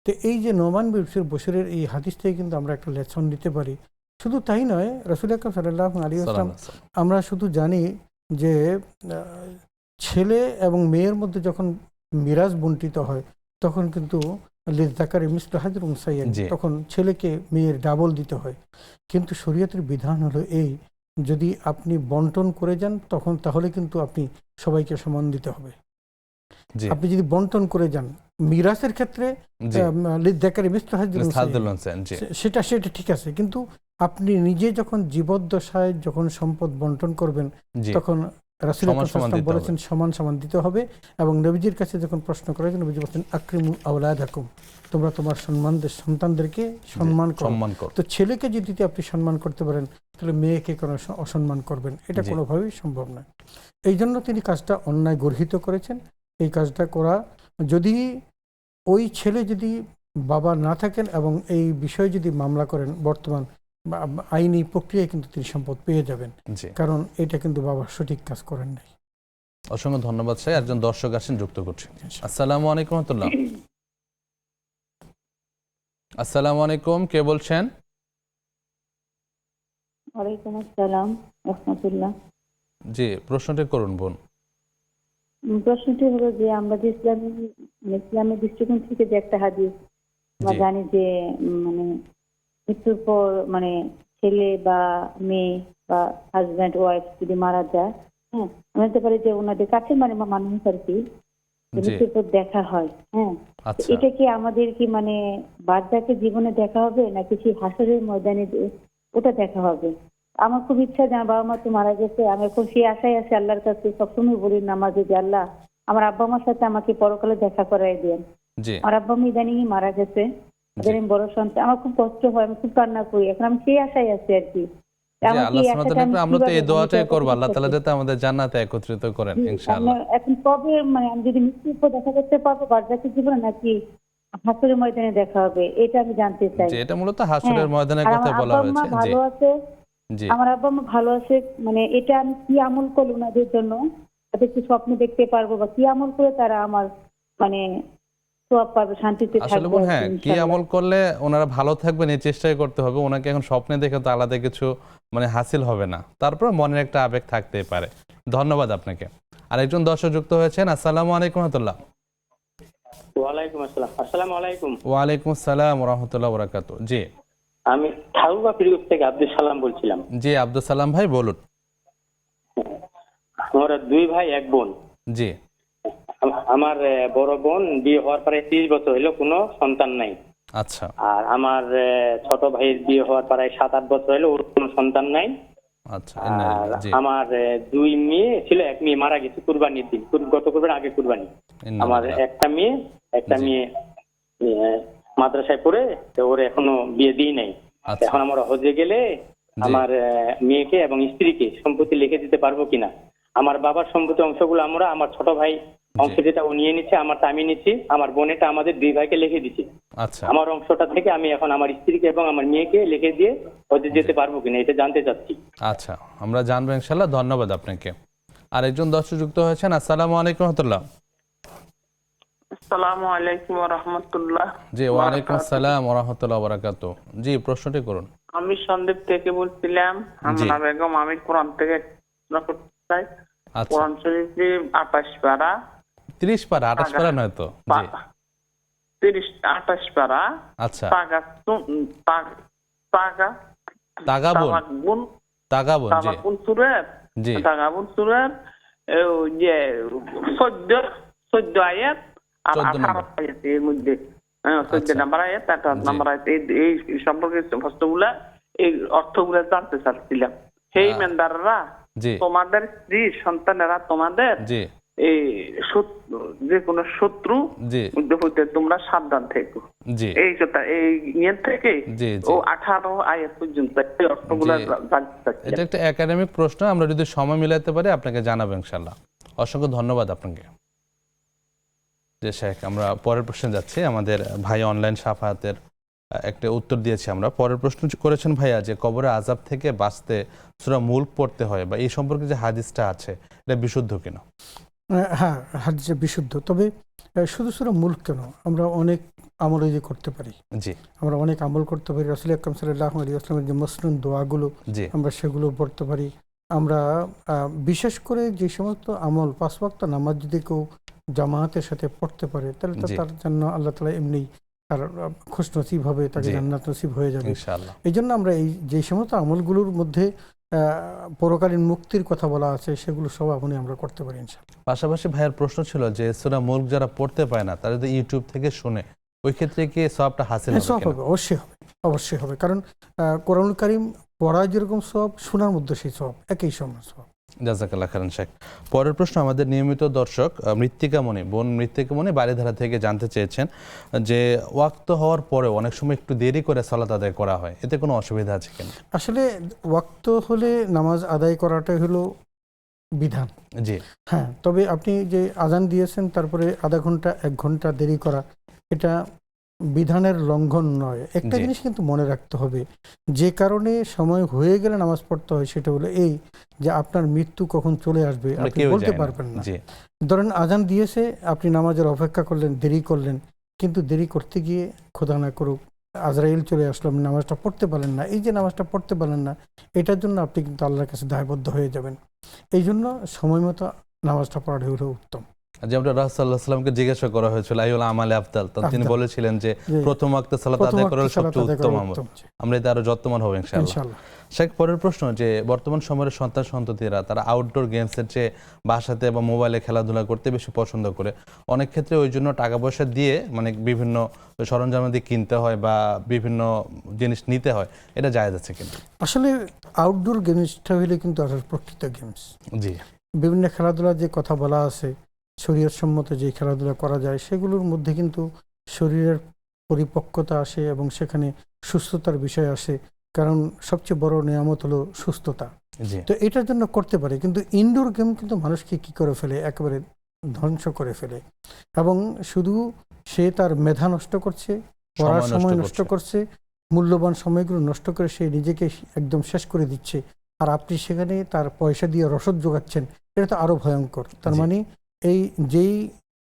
তো এই যে নোমান বিন বশিরের এই হাদিস থেকে কিন্তু আমরা একটা লেসন নিতে পারি। শুধু তাই নয়, রাসূল আকরাম সাল্লাল্লাহু আলাইহি ওয়াসাল্লাম, আমরা শুধু জানি যে ছেলে এবং মেয়ের মধ্যে যখন মিরাজ বণ্টিত হয় তখন কিন্তু লিযযাকারি মিসলু হাজ্জিল উনসাইয়াইন, তখন ছেলেকে মেয়ের ডাবল দিতে হয়। কিন্তু শরীয়তের বিধান হলো এই, যদি আপনি বন্টন করে যান তখন তাহলে কিন্তু আপনি সবাইকে সমান দিতে হবে। আপনি যদি বন্টন করে যান মিরাজের ক্ষেত্রে লিযযাকারি মিসলু হাজ্জিল উনসাইয়াইন, সেটা ঠিক আছে, কিন্তু আপনি নিজে যখন জীবদ্দশায় যখন সম্পদ বন্টন করবেন তখন রাসূল বলেছেন সমান সমান দিতে হবে। এবং নবীজির কাছে যখন প্রশ্ন করা হয়, নবীজি বলেছেন আকরিমু আওলাদাকুম, তোমরা তোমার সন্তানদেরকে সম্মান করো। তো ছেলেকে যদি আপনি সম্মান করতে পারেন তাহলে মেয়েকে কোনো অসম্মান করবেন, এটা কোনোভাবেই সম্ভব নয়। এই জন্য তিনি কাজটা অন্যায় গর্হিত করেছেন। এই কাজটা করা, যদি ওই ছেলে যদি বাবা না থাকেন এবং এই বিষয়ে যদি মামলা করেন, বর্তমান আইনি প্রক্রিয়ায় কিন্তু তিনি সম্পদ পেয়ে যাবেন, কারণ এটা কিন্তু বাবা সঠিক কাজ করেন নাই। অসংখ্য ধন্যবাদ স্যার। একজন দর্শক আছেন, যুক্ত করছি। আসসালামু আলাইকুম রাহমাতুল্লাহ। আসসালামু আলাইকুম, কে বলছেন? ওয়ালাইকুম আসসালাম রাহমাতুল্লাহ। জি, প্রশ্নটি করুন বোন। প্রশ্নটি হলো যে আমরা যে ইসলামের দৃষ্টিকোণ থেকে যে একটা হাদিস আমরা জানি যে মানে মৃত্যুর পর মানে ছেলে বা মেয়ে বা হাজব্যান্ড ওয়াইফ যদি মারা যায়, হ্যাঁ, বলতে পারি যে ওনাদের কাছে মানে মানুষ আর কি মৃত্যুর পর দেখা হয়, হ্যাঁ, এটা কি আমাদের কি মানে বার্জাকে জীবনে দেখা হবে নাকি সেই হাসরের ময়দানে ওটা দেখা হবে? আমার খুব ইচ্ছা যে আমার বাবা মা তো মারা গেছে, আমি এখন সেই আশায় আছি আল্লাহর কাছে, সবসময় বলি নামাজে যে আল্লাহ আমার আব্বা মার সাথে আমাকে পরকালে দেখা করাই দেন। আমার আব্বা মা ইদানিং মারা গেছে, বড় সন্তান, আমার খুব কষ্ট হয়, আমি খুব কান্না করি, এখন আমি সেই আশায় আছি আর কি। আমরা তো এই দোয়াটাই করব, আল্লাহ তাআলা যাতে আমাদের জান্নাতে একত্রিত করেন ইনশাআল্লাহ। এখন কবে মানে আমি যদি মৃত্যুর পর দেখা করতে পারবো বার্জাকের জীবনে নাকি হাসরের ময়দানে দেখা হবে, এটা আমি জানতে চাই। যে এটা মূলত হাসরের হ্যাঁ, ময়দানের আর কথা আমার বলা আব্বা আম্মা হয়েছে। জি ভালো আছে, জি আমার আব্বা আম্মা ভালো আছে, মানে এটা আমি কি আমল করবো ওনাদের জন্য, তাদের কি স্বপ্ন দেখতে পারবো, বা কি আমল করে তারা আমার মানে সওয়াব পাবে, শান্তিতে আসলে থাকবে বোন, হ্যাঁ, কি ইনশাআল্লাহ। আমল করলে ওনারা ভালো থাকবেন এই চেষ্টাই করতে হবে। ওনাকে এখন স্বপ্নে দেখে তো আলাদা কিছু মানে হাসিল হবে না, তারপর মনের একটা আবেগ থাকতেই পারে। ধন্যবাদ আপনাকে। আরেকজন দর্শক যুক্ত হয়েছেন। আসসালামু আলাইকুম রহমতুল্লাহ। ওয়ালাইকুম আসসালাম। আসসালামু আলাইকুম। ওয়ালাইকুম আসসালাম রহমতুল্লাহ বরাকাতু। জি আমি ঠাকুরবা পিরিয়ড থেকে আব্দুল সালাম বলছিলাম। জি আব্দুল সালাম ভাই বলুন। আমরা 2 ভাই 1 বোন। জি আমার বড় বোন বিয়ে হওয়ার পরে 30 বছর হলো, কোনো সন্তান নাই। আচ্ছা আর আমার ছোট ভাইয়ের বিয়ে হওয়ার পরে 7-8 বছর হলো, ওর কোনো সন্তান নাই। আচ্ছা। আর জি আমার 2 মেয়ে ছিল, 1 মেয়ে মারা গেছে কুরবানির দিন, গত কুরবানির আগে কুরবানি। আমার একটা মেয়ে মাদ্রাসায় পড়ে, তো ওর এখনো বিয়ে দিই নাই। আচ্ছা। এখন আমরা হজে গেলে আমার মেয়েকে এবং স্ত্রীকে সম্পত্তি লিখে দিতে পারবো কিনা? আমার বাবার সম্পত্তি অংশগুলো আমরা, আমার ছোট ভাই অংশ যেটা ও নিয়ে নিচ্ছে, আমারটা আমি নিচ্ছি, আমার বোনেটা আমাদের 2 ভাইকে লিখে দিচ্ছি। আচ্ছা আমার অংশটা থেকে আমি এখন আমার স্ত্রীকে এবং আমার মেয়েকে লিখে দিয়ে হজে যেতে পারবো কিনা, এটা জানতে চাচ্ছি। আচ্ছা, আমরা জানবো ইনশাল্লাহ। ধন্যবাদ আপনাকে। আরেকজন দর্শক যুক্ত হয়েছেন। আসসালামু আলাইকুম রহমতুল্লাহ। আসসালামু আলাইকুম ওয়া রাহমাতুল্লাহ। জি ওয়ালাইকুম আসসালাম ওয়া রাহমাতুল্লাহি ওয়া বারাকাতুহু। জি প্রশ্নটি করুন। আমি সন্দীপ থেকে বলছিলাম। আমরা বেগম, আমি কোরআন থেকে প্রশ্ন করতে চাই। আচ্ছা। কোরআন শরীফে 28 পারা, 30 পারা, 28 পারা নয় তো? জি 28 পারা। আচ্ছা। তাগাবুন তাগাবুন। জি সূরার, জি তাগাবুন সূরার ওই যে 14 আয়াত আর 18 আয়াত, এর মধ্যে 14 নাম্বার আয়াত, 18 নাম্বার আয়াত, এই সম্পর্কে প্রশ্নগুলা, এই অর্থগুলা জানতে চাচ্ছিলাম। হে ইমানদাররা, তোমাদের স্ত্রী সন্তানেরা তোমাদের এই যে কোনো শত্রু হইতে তোমরা সাবধান থেকো। এই কথা, এই নিয়ত থেকে ও 18 আয়াত পর্যন্ত এই অর্থগুলা জানতে চাচ্ছিলাম। এটা একটা একাডেমিক প্রশ্ন, আমরা যদি সময় মিলাতে পারি আপনাকে জানাবো ইনশাআল্লাহ। অসংখ্য ধন্যবাদ আপনাকে। যে শেখ, আমরা পরের প্রশ্নে যাচ্ছি। আমাদের ভাই অনলাইন সাফায়াতের একটা উত্তর দিয়েছি আমরা। পরের প্রশ্ন করেছেন ভাইয়া যে কবরে আযাব থেকে বাঁচতে সূরা মুলক পড়তে হয়, বা এই সম্পর্কে যে হাদিসটা আছে এটা বিশুদ্ধ কিনা? হ্যাঁ, হাদিস বিশুদ্ধ। তবে শুধু সূরা মুলক কেন, আমরা অনেক আমল যে করতে পারি। জি আমরা অনেক আমল করতে পারি। রাসূল আকরাম সাল্লাল্লাহু আলাইহি ওয়াসাল্লামের যে মাসনুন দোয়াগুলো, আমরা সেগুলো পড়তে পারি। আমরা বিশেষ করে যে সমস্ত আমল 5 ওয়াক্ত নামাজ যদি কেউ জামাতের সাথে পড়তে পারে, তাহলে তো তার জন্য আল্লাহ তাআলা এমনি তার খুশ নসিব হবে, তাকে জান্নাত নসিব হয়ে যাবে ইনশাআল্লাহ। এই জন্য আমরা এই যে সমস্ত আমলগুলোর মধ্যে পরকালীন মুক্তির কথা বলা আছে, সেগুলো সব আপনি আমরা করতে পারি ইনশাআল্লাহ। পাশাপাশি ভাইয়ের প্রশ্ন ছিল যে সূরা মুলক যারা পড়তে পায় না, তারা যদি ইউটিউব থেকে শুনে, ওই ক্ষেত্রে কি সওয়াবটা হাসিল হবে? সওয়াব হবে, অবশ্যই হবে, অবশ্যই হবে। কারণ কোরআনুল কারীম পড়া যেরকম সওয়াব, শোনার মধ্যে সেই সওয়াব একই সমান সওয়াব। জাযাকাল্লাহ খাইরান শেখ। পরের প্রশ্ন আমাদের নিয়মিত দর্শক মৃত্তিকামণি, বোন মৃত্তিকামণি বাড়িধারা থেকে জানতে চেয়েছেন যে ওয়াক্ত হওয়ার পরে অনেক সময় একটু দেরি করে সালাত আদায় করা হয়, এতে কোনো অসুবিধা আছে কিনা? আসলে ওয়াক্ত হলে নামাজ আদায় করাটাই হলো বিধান। জি হ্যাঁ, তবে আপনি যে আজান দিয়েছেন তারপরে আধা ঘন্টা 1 ঘন্টা দেরি করা, এটা বিধানের লঙ্ঘন নয়। একটা জিনিস কিন্তু মনে রাখতে হবে, যে কারণে সময় হয়ে গেলে নামাজ পড়তে হয়, সেটা হলো এই যে আপনার মৃত্যু কখন চলে আসবে আপনি বলতে পারবেন না। ধরেন আজান দিয়েছে, আপনি নামাজের অপেক্ষা করলেন, দেরি করলেন, কিন্তু দেরি করতে গিয়ে খোদা না করুক আজরাইল চলে আসলো, আপনি নামাজটা পড়তে পারলেন না। এই যে নামাজটা পড়তে পারলেন না, এটার জন্য আপনি কিন্তু আল্লাহর কাছে দায়বদ্ধ হয়ে যাবেন। এই জন্য সময় মতো নামাজটা পড়াটাই হলো উত্তম। যেমন রাসূলুল্লাহ সাল্লাল্লাহু আলাইহি ওয়াসাল্লামকে জিজ্ঞাসা করা হয়েছিল আইউল আমালে আফদাল, তিনি বলেছিলেন যে প্রথম ওয়াক্তে সালাত আদায় করা সবচেয়ে উত্তম আমল। আমরা এতে আরো যত্নবান হব ইনশাআল্লাহ। শেখ, পরের প্রশ্ন যে বর্তমান সময়ের সন্তান সন্ততিরা তারা আউটডোর গেমসের চেয়ে বাসাতে বা মোবাইলে খেলাধুলা করতে বেশি পছন্দ করে। অনেক ক্ষেত্রে ওই জন্য টাকা পয়সা দিয়ে মানে বিভিন্ন সরঞ্জামাদি কিনতে হয় বা বিভিন্ন জিনিস নিতে হয়, এটা জায়েজ আছে কিনা? আসলে আউটডোর গেমসটা হইলে কিন্তু আসলে প্রকৃত গেমস। জি, বিভিন্ন খেলাধুলার যে কথা বলা আছে, শরীয়ত সম্মত যে খেলাধুলা করা যায়, সেগুলোর মধ্যে কিন্তু শরীরের পরিপক্কতা আসে এবং সেখানে সুস্থতার বিষয় আসে। কারণ সবচেয়ে বড় নিয়ামত হলো সুস্থতা। তো এটার জন্য করতে পারে, কিন্তু ইনডোর গেম কিন্তু মানুষকে কি করে ফেলে, একেবারে ধ্বংস করে ফেলে। এবং শুধু সে তার মেধা নষ্ট করছে, পড়ার সময় নষ্ট করছে, মূল্যবান সময়গুলো নষ্ট করে সে নিজেকে একদম শেষ করে দিচ্ছে, আর আপনি সেখানে তার পয়সা দিয়ে রসদ যোগাচ্ছেন। এটা তো আরো ভয়ঙ্কর। তার মানে এই যেই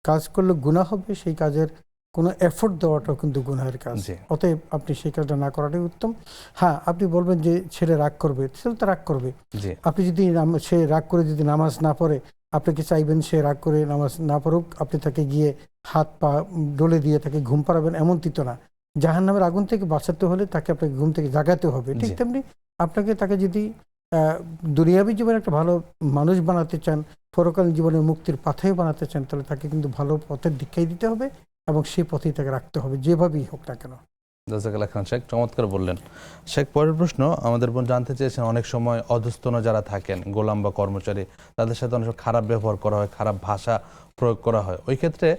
কাজ করলে গুনাহ হবে সেই কাজের কোনো এফোর্ট দেওয়াটাও কিন্তু গুনাহের কাজ। অতএব আপনি সেই কাজটা না করাটাই উত্তম। হ্যাঁ, আপনি বলবেন যে ছেলে রাগ করবে, ছেলে তো রাগ করবে। আপনি যদি সে রাগ করে যদি নামাজ না পড়ে, আপনি কি চাইবেন সে রাগ করে নামাজ না পড়ুক? আপনি তাকে গিয়ে হাত পা ডলে দিয়ে তাকে ঘুম পাড়াবেন? এমনটি তো না। জাহান্নামের আগুন থেকে বাঁচাতে হলে তাকে আপনাকে ঘুম থেকে জাগাতে হবে। ঠিক তেমনি আপনাকে তাকে যদি দুনিয়াবী জীবনে একটা ভালো মানুষ বানাতে চান, পরকালীন জীবনের মুক্তির পাথেয় বানাতে চান, তাহলে তাকে কিন্তু ভালো পথের দীক্ষাই দিতে হবে এবং সেই পথেই তাকে রাখতে হবে, যেভাবেই হোক না কেন। জাযাকাল্লাহ খান শেখ, চমৎকার বললেন। শেখ, পরের প্রশ্ন আমাদের বোন জানতে চেয়েছেন, অনেক সময় অধস্তন যারা থাকেন, গোলাম বা কর্মচারী, তাদের সাথে অনেক খারাপ ব্যবহার করা হয়, খারাপ ভাষা প্রয়োগ করা হয়। ওই ক্ষেত্রে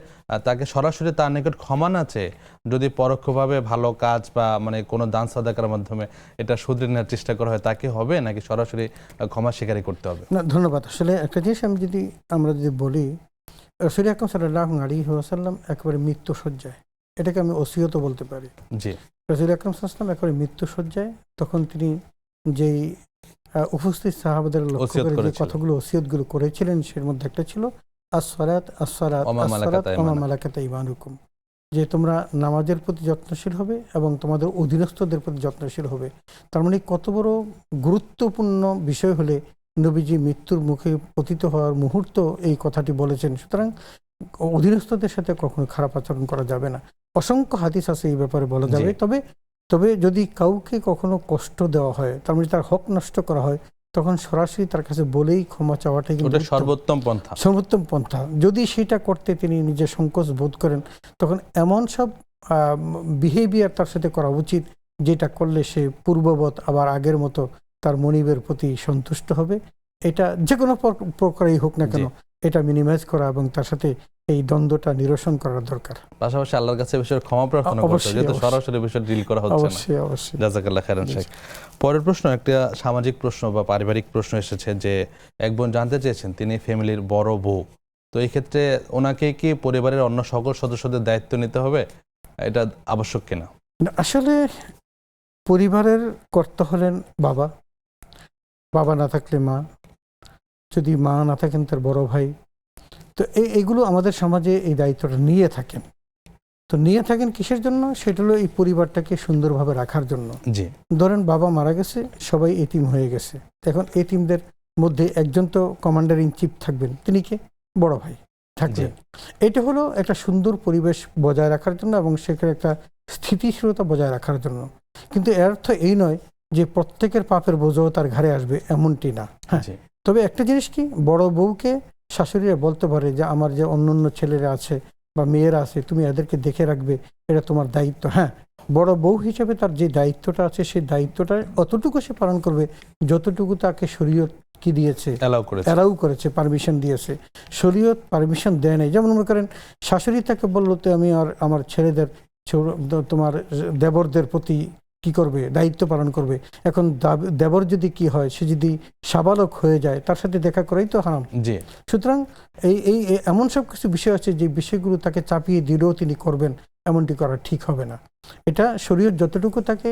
তাকে সরাসরি তার নিকট ক্ষমা না চেয়ে যদি পরোক্ষভাবে ভালো কাজ বা মানে কোনো দান সাদাকার মাধ্যমে এটা শুধরে নেওয়ার চেষ্টা করা হয়, তাকে হবে নাকি সরাসরি ক্ষমা স্বীকারই করতে হবে? না, ধন্যবাদ। আসলে একটা জিনিস আমরা যদি বলি, রাসূল আকরাম সাল্লাল্লাহু আলাইহি ওয়াসাল্লাম একেবারে মৃত্যু শয্যায়, এটাকে আমি ওসিয়তও বলতে পারি। জি, রাসূল আকরাম সাল্লাল্লাহু আলাইহি ওয়াসাল্লাম একেবারে মৃত্যু শয্যায়, তখন তিনি যেই উপস্থিত সাহাবাদের লক্ষ্য করে যে কথাগুলো ওসিয়তগুলো করেছিলেন, সের মধ্যে একটা ছিল আসসালাত আসসালাত আসসালাত ওয়া মা মালাকাত আইমানুকুম, যে তোমরা নামাজের প্রতি যত্নশীল হবে এবং তোমাদের অধীনস্থদের প্রতি যত্নশীল হবে। তার মানে কত বড় গুরুত্বপূর্ণ বিষয় হলে নবীজি মৃত্যুর মুখে পতিত হওয়ার মুহূর্ত এই কথাটি বলেছেন। সুতরাং অধীনস্থদের সাথে কখনো খারাপ আচরণ করা যাবে না। অসংখ্য হাদিস আছে এই ব্যাপারে বলা যাবে। তবে যদি কাউকে কখনো কষ্ট দেওয়া হয়, তার মানে তার হক নষ্ট করা হয়, তখন সরাসরি তার কাছে বলেই ক্ষমা চাওয়াটাই কিন্তু সর্বোত্তম পন্থা। যদি সেটা করতে তিনি নিজে সংকোচ বোধ করেন, তখন এমন সব বিহেভিয়ার তার সাথে করা উচিত যেটা করলে সে পূর্ববৎ আবার আগের মতো তার মনিবের প্রতি সন্তুষ্ট হবে। এটা যে কোনো প্রকারেই হোক না কেন, এটা মিনিমাইজ করা এবং তার সাথে এই দ্বন্দ্বটা নিরসন করার দরকার। পাশাপাশি আল্লাহর কাছে বিষয়ে ক্ষমা প্রার্থনা করতে হবে, যেহেতু সরাসরি বিষয় ডিল করা হচ্ছে না। অবশ্যই। জাযাকাল্লাহ খাইরান শেখ। পরের প্রশ্ন একটা সামাজিক প্রশ্ন বা পারিবারিক প্রশ্ন এসেছে, যে এক বোন জানতে চেয়েছেন, তিনি ফ্যামিলির বড় বউ, তো এই ক্ষেত্রে ওনাকে কি পরিবারের অন্য সকল সদস্যদের দায়িত্ব নিতে হবে, এটা আবশ্যক কিনা? আসলে পরিবারের কর্তা হলেন বাবা, বাবা না থাকলে মা, যদি মা না থাকেন তার বড় ভাই। তো এইগুলো আমাদের সমাজে এই দায়িত্বটা নিয়ে থাকেন। তো নিয়ে থাকেন কিসের জন্য? সেটা হলো এই পরিবারটাকে সুন্দরভাবে রাখার জন্য। ধরেন বাবা মারা গেছে, সবাই এতিম হয়ে গেছে, এখন এতিমদের মধ্যে একজন তো কমান্ডার ইন চিফ থাকবেন, তিনি কে? বড় ভাই থাকবেন। এটা হলো একটা সুন্দর পরিবেশ বজায় রাখার জন্য এবং সেখানে একটা স্থিতিশীলতা বজায় রাখার জন্য। কিন্তু এর অর্থ এই নয় যে প্রত্যেকের পাপের বোঝাও তার ঘাড়ে আসবে, এমনটি না। হ্যাঁ, তবে একটা জিনিস কি, বড় বউকে শাশুড়িরা বলতে পারে যে আমার যে অন্য ছেলেরা আছে বা মেয়েরা আছে, তুমি এদেরকে দেখে রাখবে, এটা তোমার দায়িত্ব। হ্যাঁ, বড় বউ হিসেবে তার যে দায়িত্বটা আছে, সেই দায়িত্বটা অতটুকু সে পালন করবে যতটুকু তাকে শরীয়ত কি দিয়েছে, অ্যালাউ করেছে, পারমিশন দিয়েছে। শরীয়ত পারমিশন দেয় নাই। যেমন মনে করেন শাশুড়ি তাকে বললো, তো আমি আর আমার ছেলেদের, তোমার দেবরদের প্রতি কি করবে, দায়িত্ব পালন করবে। এখন দেবর যদি কি হয়, সে যদি সাবালক হয়ে যায়, তার সাথে দেখা করাই তো হারাম। সুতরাং এই এমন সব কিছু বিষয় আছে যে বিষয়গুলো তাকে চাপিয়ে দিলেও তিনি করবেন, এমনটি করা ঠিক হবে না। এটা শরীয়ত যতটুকু তাকে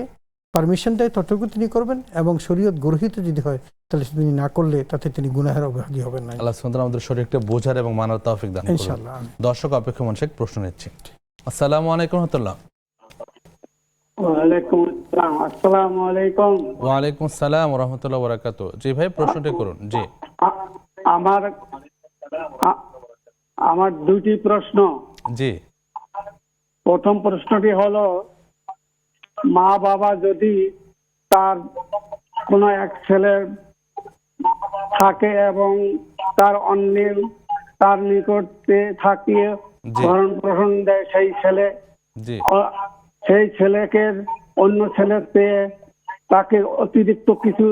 পারমিশন দেয় ততটুকু তিনি করবেন, এবং শরীয়ত গর্হিত যদি হয় তাহলে তিনি না করলে তাতে তিনি গুনাহের অভাগী হবেন না। আল্লাহ সুবহানাহু আমাদের শরীরকে বোঝার এবং মানার তৌফিক দান করুন ইনশাআল্লাহ। দর্শক অপেক্ষমান শেখ প্রশ্ন নিচ্ছি। আসসালামু আলাইকুম রাহমাতুল্লাহ। আসসালামু আলাইকুম। ওয়া আলাইকুম আসসালাম ওয়া রাহমাতুল্লাহি ওয়া বারাকাতুহু। জি ভাই, প্রশ্নটি করুন। জি, আমার দুটি প্রশ্ন। জি, প্রথম প্রশ্নটি হলো, মা বাবা যদি তার কোনো এক ছেলে থাকে এবং তার অন্যের তার নিকটে থাকিয়ে ভরণ পোষণ দেয়, সেই ছেলেকে অন্য ছেলে পেয়ে তাকে অতিরিক্ত কিছু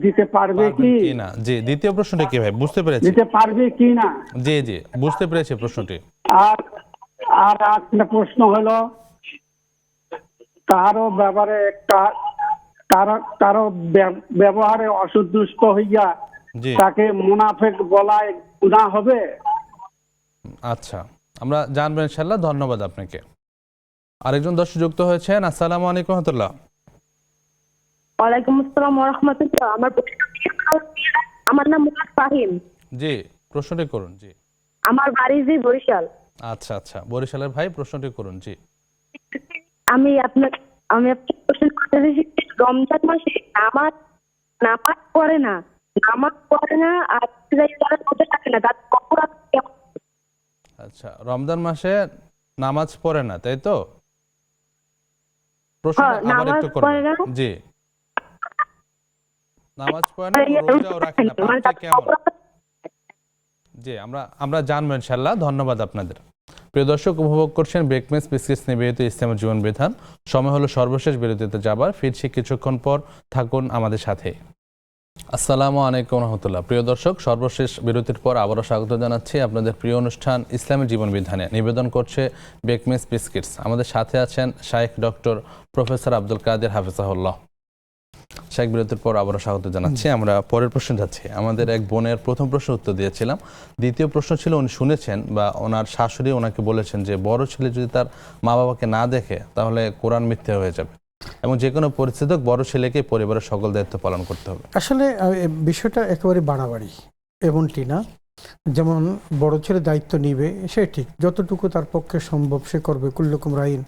দিতে পারবে কি না? জি, দ্বিতীয় প্রশ্নটি কি ভাই, বুঝতে পেরেছি, দিতে পারবে কি না? জি জি, বুঝতে পেরেছি প্রশ্নটি। আর একটা প্রশ্ন হলো, কারো ব্যাপারে কারো ব্যবহারে অসন্তুষ্ট হইয়া তাকে মুনাফিক বলায় গুনাহ হবে? আচ্ছা, আমরা জানবো ইনশাআল্লাহ। ধন্যবাদ আপনাকে। আরেকজন দর্শক যুক্ত হয়েছেন। আসসালামু আলাইকুম রহমতুল্লাহ। ওয়ালাইকুম আসসালাম ওয়া রাহমাতুল্লাহ। আমার নাম মুহাম্মদ ফাহিম। জি, প্রশ্নটি করুন। জি, আমার বাড়ি যে বরিশাল। আচ্ছা আচ্ছা, বরিশালের ভাই, প্রশ্নটি করুন। জি, আমি আপনাকে প্রশ্ন করতে চাইছি, রমজান মাসে নামাজ পড়ে না আর যারা রোজা থাকে না, তার কফারাত কেমন? আচ্ছা, রমজান মাসে নামাজ পড়ে না, তাই তো? প্রশ্ন আবার একটু করুন। জি, নামাজ পড়ে না, রোজাও রাখে না, পাঁচটি কেমন? জি, আমরা জানবো ইনশাআল্লাহ। ধন্যবাদ আপনাদের। প্রিয় দর্শক, উপভোগ করছেন ব্রেকমেন্স বিস্কিটস নিবেদিত ইসলামের জীবন বিধান। সময় হলো সর্বশেষ বিরতিতে যাবার। ফিরছি কিছুক্ষণ পর, থাকুন আমাদের সাথে। আসসালামু আলাইকুম রহমতুল্লাহ। প্রিয় দর্শক, সর্বশেষ বিরতির পর আবারও স্বাগত জানাচ্ছি আপনাদের প্রিয় অনুষ্ঠান ইসলামের জীবন বিধানে। নিবেদন করছে ব্রেকমেন্স বিস্কিটস। আমাদের সাথে আছেন শাইখ ডক্টর প্রফেসর আব্দুল কাদের হাফিজাহুল্লাহ। শাইখ, বিরতির পর আবারও স্বাগত জানাচ্ছি। আমরা পরের প্রশ্ন যাচ্ছি। আমাদের এক বোনের প্রথম প্রশ্ন উত্তর দিয়েছিলাম। দ্বিতীয় প্রশ্ন ছিল, উনি শুনেছেন বা ওনার শাশুড়ি ওনাকে বলেছেন যে বড় ছেলে যদি তার মা বাবাকে না দেখে তাহলে কোরআন মিথ্যে হয়ে যাবে, এবং যে কোনো পরিস্থিতি বড় ছেলেকে পরিবারের সকল দায়িত্ব পালন করতে হবে। আসলে বিষয়টা একেবারে বাড়াবাড়ি এমনটি না। যেমন বড় ছেলে দায়িত্ব নিবে, সে ঠিক, যতটুকু তার পক্ষে সম্ভব সে করবে। কুল্লুকুম রাইন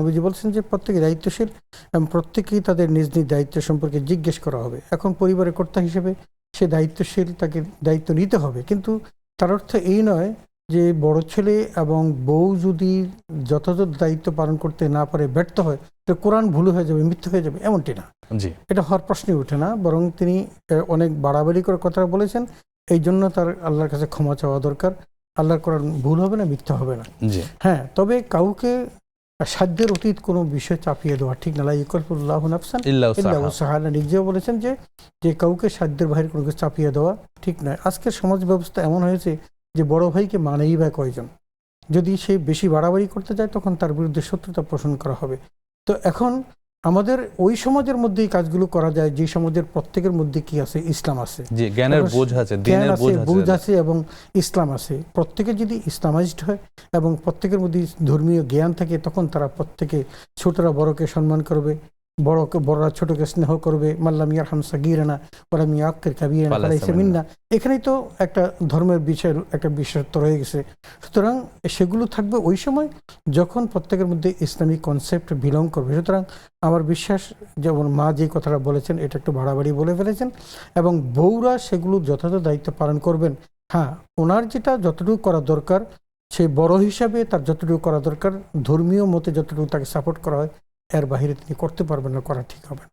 নবীজি বলছেন যে প্রত্যেকে দায়িত্বশীল এবং প্রত্যেকেই তাদের নিজ নিজ দায়িত্ব সম্পর্কে জিজ্ঞেস করা হবে। এখন পরিবারের কর্তা হিসেবে সে দায়িত্বশীল, তাকে দায়িত্ব নিতে হবে। কিন্তু তার অর্থ এই নয় যে বড় ছেলে এবং বউ যদি যথাযথ দায়িত্ব পালন করতে না পারে, ব্যর্থ হয়, তো কোরআন ভুল হয়ে যাবে, মিথ্যা হয়ে যাবে, এমনটি না। এটা হওয়ার প্রশ্নই ওঠে না। বরং তিনি অনেক বাড়াবাড়ি করে কথা বলেছেন। এই জন্য তার আল্লাহর কাছে ক্ষমা চাওয়া দরকার। আল্লাহর কোরআন ভুল হবে না, মিথ্যা হবে না। হ্যাঁ, তবে কাউকে সাধ্যের অতীত কোনো বিষয় চাপিয়ে দেওয়া ঠিক না। লা ইউকাল্লিফুল্লাহু নাফসান ইল্লা উসআহা, নিজেও বলেছেন যে কাউকে সাধ্যের বাইরে কোনো কিছু চাপিয়ে দেওয়া ঠিক নয়। আজকের সমাজ ব্যবস্থা এমন হয়েছে যে বড় ভাইকে মানেই বা কয়জন? যদি সে বেশি বাড়াবাড়ি করতে যায় তখন তার বিরুদ্ধে শত্রুতা পোষণ করা হবে। তো এখন আমাদের ওই সমাজের মধ্যেই কাজগুলো করা যায় যে সমাজের প্রত্যেকের মধ্যে কি আছে, ইসলাম আছে, জ্ঞানের বোঝ আছে, বুঝ আছে এবং ইসলাম আছে। প্রত্যেকে যদি ইসলামাইজড হয় এবং প্রত্যেকের মধ্যে ধর্মীয় জ্ঞান থাকে, তখন তারা প্রত্যেকে ছোটরা বড়কে সম্মান করবে, বড়রা ছোটকে স্নেহ করবে। মাল্লাম ইয়ারহাম সাগীরানা ওয়ালাম ইয়াক্কির কাবীরানা ফালাইসা মিন্না। এখানেই তো একটা ধর্মের বিষয়ের একটা বিশেষত্ব রয়ে গেছে। সুতরাং সেগুলো থাকবে ওই সময় যখন প্রত্যেকের মধ্যে ইসলামিক কনসেপ্ট বিলং করবে। সুতরাং আমার বিশ্বাস, যেমন মা যে কথাটা বলেছেন এটা একটু বাড়াবাড়ি বলে ফেলেছেন, এবং বউরা সেগুলো যথাযথ দায়িত্ব পালন করবেন। হ্যাঁ, ওনার যেটা যতটুকু করা দরকার, সে বড় হিসাবে তার যতটুকু করা দরকার, ধর্মীয় মতে যতটুকু তাকে সাপোর্ট করা হয়, এর বাইরে তিনি করতে পারবেন না, করা ঠিক হবে।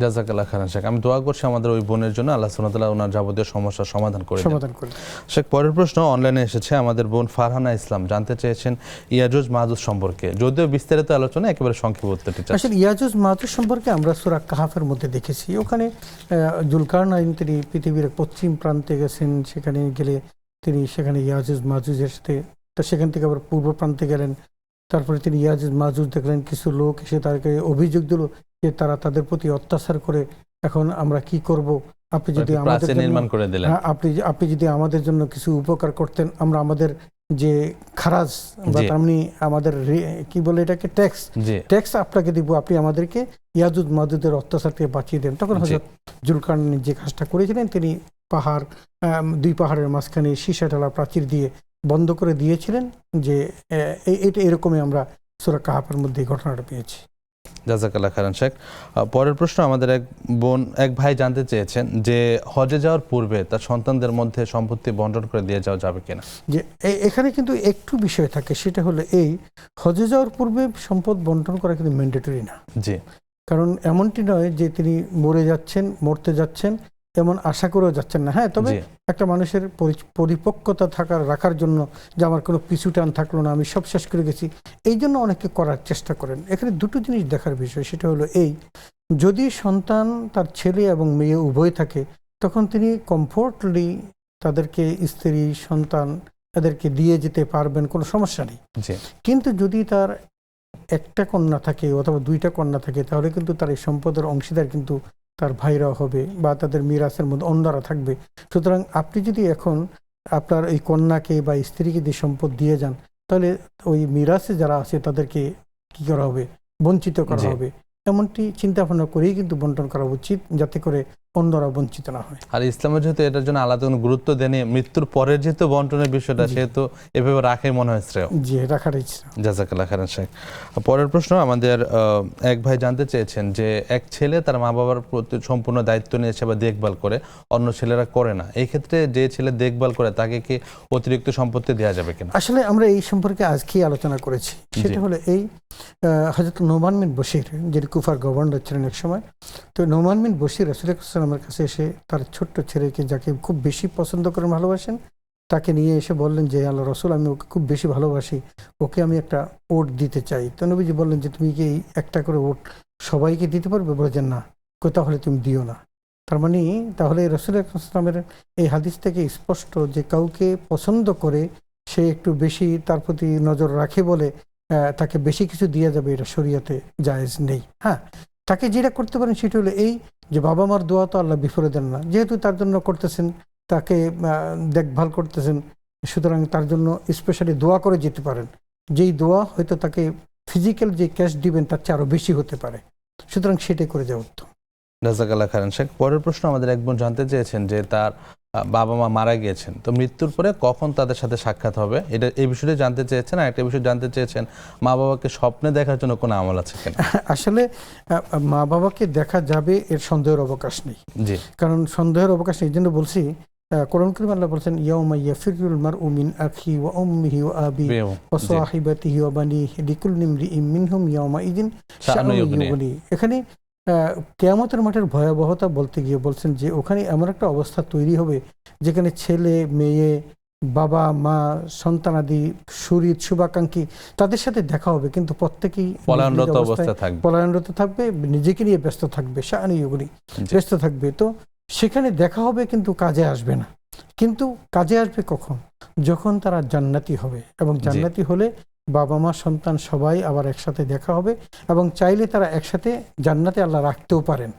জাযাকাল্লাহ খাইরান শেখ। আমি দোয়া করছি আমাদের ওই বোনের জন্য আল্লাহ সুবহানাহু ওয়া তাআলা ওনার যাবতীয় সমস্যার সমাধান করে দেন। শেখ, পরের প্রশ্ন অনলাইনে এসেছে। আমাদের বোন ফারহানা ইসলাম জানতে চেয়েছেন ইয়াজুজ মাজুজ সম্পর্কে, যদিও বিস্তারিত আলোচনা, একেবারে সংক্ষেপে উত্তরটি চাই। আসলে ইয়াজুজ মাজুজ সম্পর্কে আমরা সূরা কাহাফের মধ্যে দেখেছি। ওখানে জুলকারনাইন তিনি পৃথিবীর পশ্চিম প্রান্তে গেছেন, সেখানে গেলে তিনি সেখানে ইয়াজুজ মাজুজের সাথে, তো সেখান থেকে আবার পূর্ব প্রান্তে গেলেন। তারপরে তিনি ইয়াজুজ মাজুজ দেখলেন, কিছু লোক এসে তাকে অভিযোগ দিল যে তারা তাদের প্রতি অত্যাচার করে। এখন আমরা কি করব? আপনি যদি আমাদের আপনি যদি আমাদের জন্য কিছু উপকার করতেন, আমরা আমাদের যে খারাজ বা তেমনি আমাদের কি বলে এটাকে ট্যাক্স আপনাকে দিব, আপনি আমাদেরকে ইয়াজুজ মাজুজের অত্যাচার থেকে বাঁচিয়ে দেন। তখন হযরত জুলকারনাইন যে কাজটা করেছিলেন, তিনি দুই পাহাড়ের মাঝখানে সীসা ঢালা প্রাচীর দিয়ে বন্ধ করে দিয়েছিলেন। যে এটা এরকমই আমরা সূরা কাহাফের মধ্যে এই ঘটনাটা পেয়েছি। জাযাকাল্লাহ খাইরান শেখ। পরের প্রশ্ন আমাদের এক ভাই জানতে চেয়েছেন যে হজে যাওয়ার পূর্বে তার সন্তানদের মধ্যে সম্পত্তি বন্টন করে দিয়ে যাওয়া যাবে কিনা। যে এখানে কিন্তু একটু বিষয় থাকে, সেটা হলো এই, হজে যাওয়ার পূর্বে সম্পদ বন্টন করা কিন্তু ম্যান্ডেটরি না। কারণ এমনটি নয় যে তিনি মরতে যাচ্ছেন এমন আশা করেও যাচ্ছেন না। হ্যাঁ, তবে একটা মানুষের পরিপক্কতা রাখার জন্য যে আমার কোনো পিছু টান থাকলো না, আমি সব শেষ করে গেছি, এই জন্য অনেকে করার চেষ্টা করেন। এখানে দুটো জিনিস দেখার বিষয়, সেটা হলো এই, যদি সন্তান তার ছেলে এবং মেয়ে উভয় থাকে, তখন তিনি কমফোর্টলি তাদেরকে স্ত্রী সন্তান তাদেরকে দিয়ে যেতে পারবেন, কোনো সমস্যা নেই। কিন্তু যদি তার একটা কন্যা থাকে অথবা দুইটা কন্যা থাকে, তাহলে কিন্তু তার এই সম্পদের অংশীদার কিন্তু তার ভাইরা হবে বা তাদের মিরাসের মধ্যে অন্যরা থাকবে। সুতরাং আপনি যদি এখন আপনার এই কন্যাকে বা স্ত্রীকে দিয়ে সম্পদ দিয়ে যান, তাহলে ওই মিরাসে যারা আছে তাদেরকে কি করা হবে, বঞ্চিত করা হবে। এমনটি চিন্তা ভাবনা করেই কিন্তু বন্টন করা উচিত, যাতে করে অন্যরা বঞ্চিত না হয়। আর ইসলামের যেহেতু এটার জন্য আলাদা কোনো গুরুত্ব দেয়নি, মৃত্যুর পরের যেহেতু বন্টনের বিষয়টা, সেহেতু এভাবে রাখাই মনে হয় শ্রেয়। জি, রাখাটাই শ্রেয়। জাযাকাল্লাহ খাইরান শেখ। পরের প্রশ্ন, আমাদের এক ভাই জানতে চেয়েছেন যে এক ছেলে তার মা বাবার প্রতি সম্পূর্ণ দায়িত্ব নিয়েছে বা দেখভাল করে, অন্য ছেলেরা করে না, এই ক্ষেত্রে যে ছেলে দেখভাল করে তাকে কি অতিরিক্ত সম্পত্তি দেওয়া যাবে কিনা? আসলে আমরা এই সম্পর্কে আজকেই আলোচনা করেছি। সেটা হলো এই হযরত নোমান বিন বশির, যিনি কুফার গভর্নর ছিলেন এক সময়, তো নোমান বিন বশির রাসূলুল্লাহ সাল্লাল্লাহু আলাইহি ওয়াসাল্লামের কাছে এসে তার ছোট্ট ছেলেকে, যাকে খুব বেশি পছন্দ করেন, ভালোবাসেন, তাকে নিয়ে এসে বললেন যে আল্লাহ রাসূল, আমি ওকে খুব বেশি ভালোবাসি, ওকে আমি একটা ওট দিতে চাই। তো নবীজি বললেন যে তুমি কি এই একটা করে ওট সবাইকে দিতে পারবে? বলেছেন না। তাহলে তুমি দিও না। তার মানে তাহলে রাসূলুল্লাহ সাল্লাল্লাহু আলাইহি ওয়াসাল্লামের এই হাদিস থেকে স্পষ্ট যে কাউকে পছন্দ করে সে একটু বেশি তার প্রতি নজর রাখে বলে তাকে বেশি কিছু দেওয়া যাবে, এটা শরীয়তে জায়েজ নেই। হ্যাঁ, তাকে যেটা করতে পারেন সেটা হলো এই যে বাবা মার দোয়া তো আল্লাহ বিফলে দেন না, যেহেতু তার জন্য করতেছেন, তাকে দেখভাল করতেছেন, সুতরাং তার জন্য স্পেশালি দোয়া করে যেতে পারেন, যেই দোয়া হয়তো তাকে ফিজিক্যাল যে ক্যাশ দিবেন তার চেয়ে আরও বেশি হতে পারে, সুতরাং সেটাই করে যাওয়া উত্তম। জাযাকাল্লাহ খাইরান শেখ। পরের প্রশ্ন, আমাদের এক বোন জানতে চেয়েছেন যে তার বাবা মা মারা গিয়েছেন, তো মৃত্যুর পরে কখন তাদের সাথে সাক্ষাৎ হবে, এটা এই বিষয়টি জানতে চেয়েছেন। আর একটা বিষয় জানতে চেয়েছেন, মা বাবাকে স্বপ্নে দেখার জন্য কোনো আমল আছে কিনা? আসলে মা বাবাকে দেখা যাবে এর সন্দেহের অবকাশ নেই। জি, কারণ সন্দেহের অবকাশ নেই, এই জন্য বলছি কোরআন কারীমে আল্লাহ বলেছেন ইয়াউমা ইয়াফিরুল মারউ মিন আখি ওয়া উম্মিহি ওয়া আবিহি ওয়া সাহিবাতিহি ওয়া বানিহি লিকুল্লি ইমরিইম মিনহুম ইয়াউমা ইযিন শাআনুন ইউগনি। এখানে কিয়ামতের মাঠের ভয়াবহতা বলতে গিয়ে বলছেন যে ওখানে এমন একটা অবস্থা তৈরি হবে যেখানে ছেলে মেয়ে, বাবা মা, সন্তানাদি, শরীর শুভাকাঙ্ক্ষী তাদের সাথে দেখা হবে, কিন্তু প্রত্যেকেই পলায়নরত থাকবে, নিজেকে নিয়ে ব্যস্ত থাকবে, শাআনুন ইউগনি, ব্যস্ত থাকবে। তো সেখানে দেখা হবে কিন্তু কাজে আসবে না। কিন্তু কাজে আসবে কখন? যখন তারা জান্নাতি হবে, এবং জান্নাতি হলে বাবা মা সন্তান সবাই আবার একসাথে দেখা হবে, এবং চাইলে তারা একসাথে জান্নাতে আল্লাহ রাখতেও পারেন।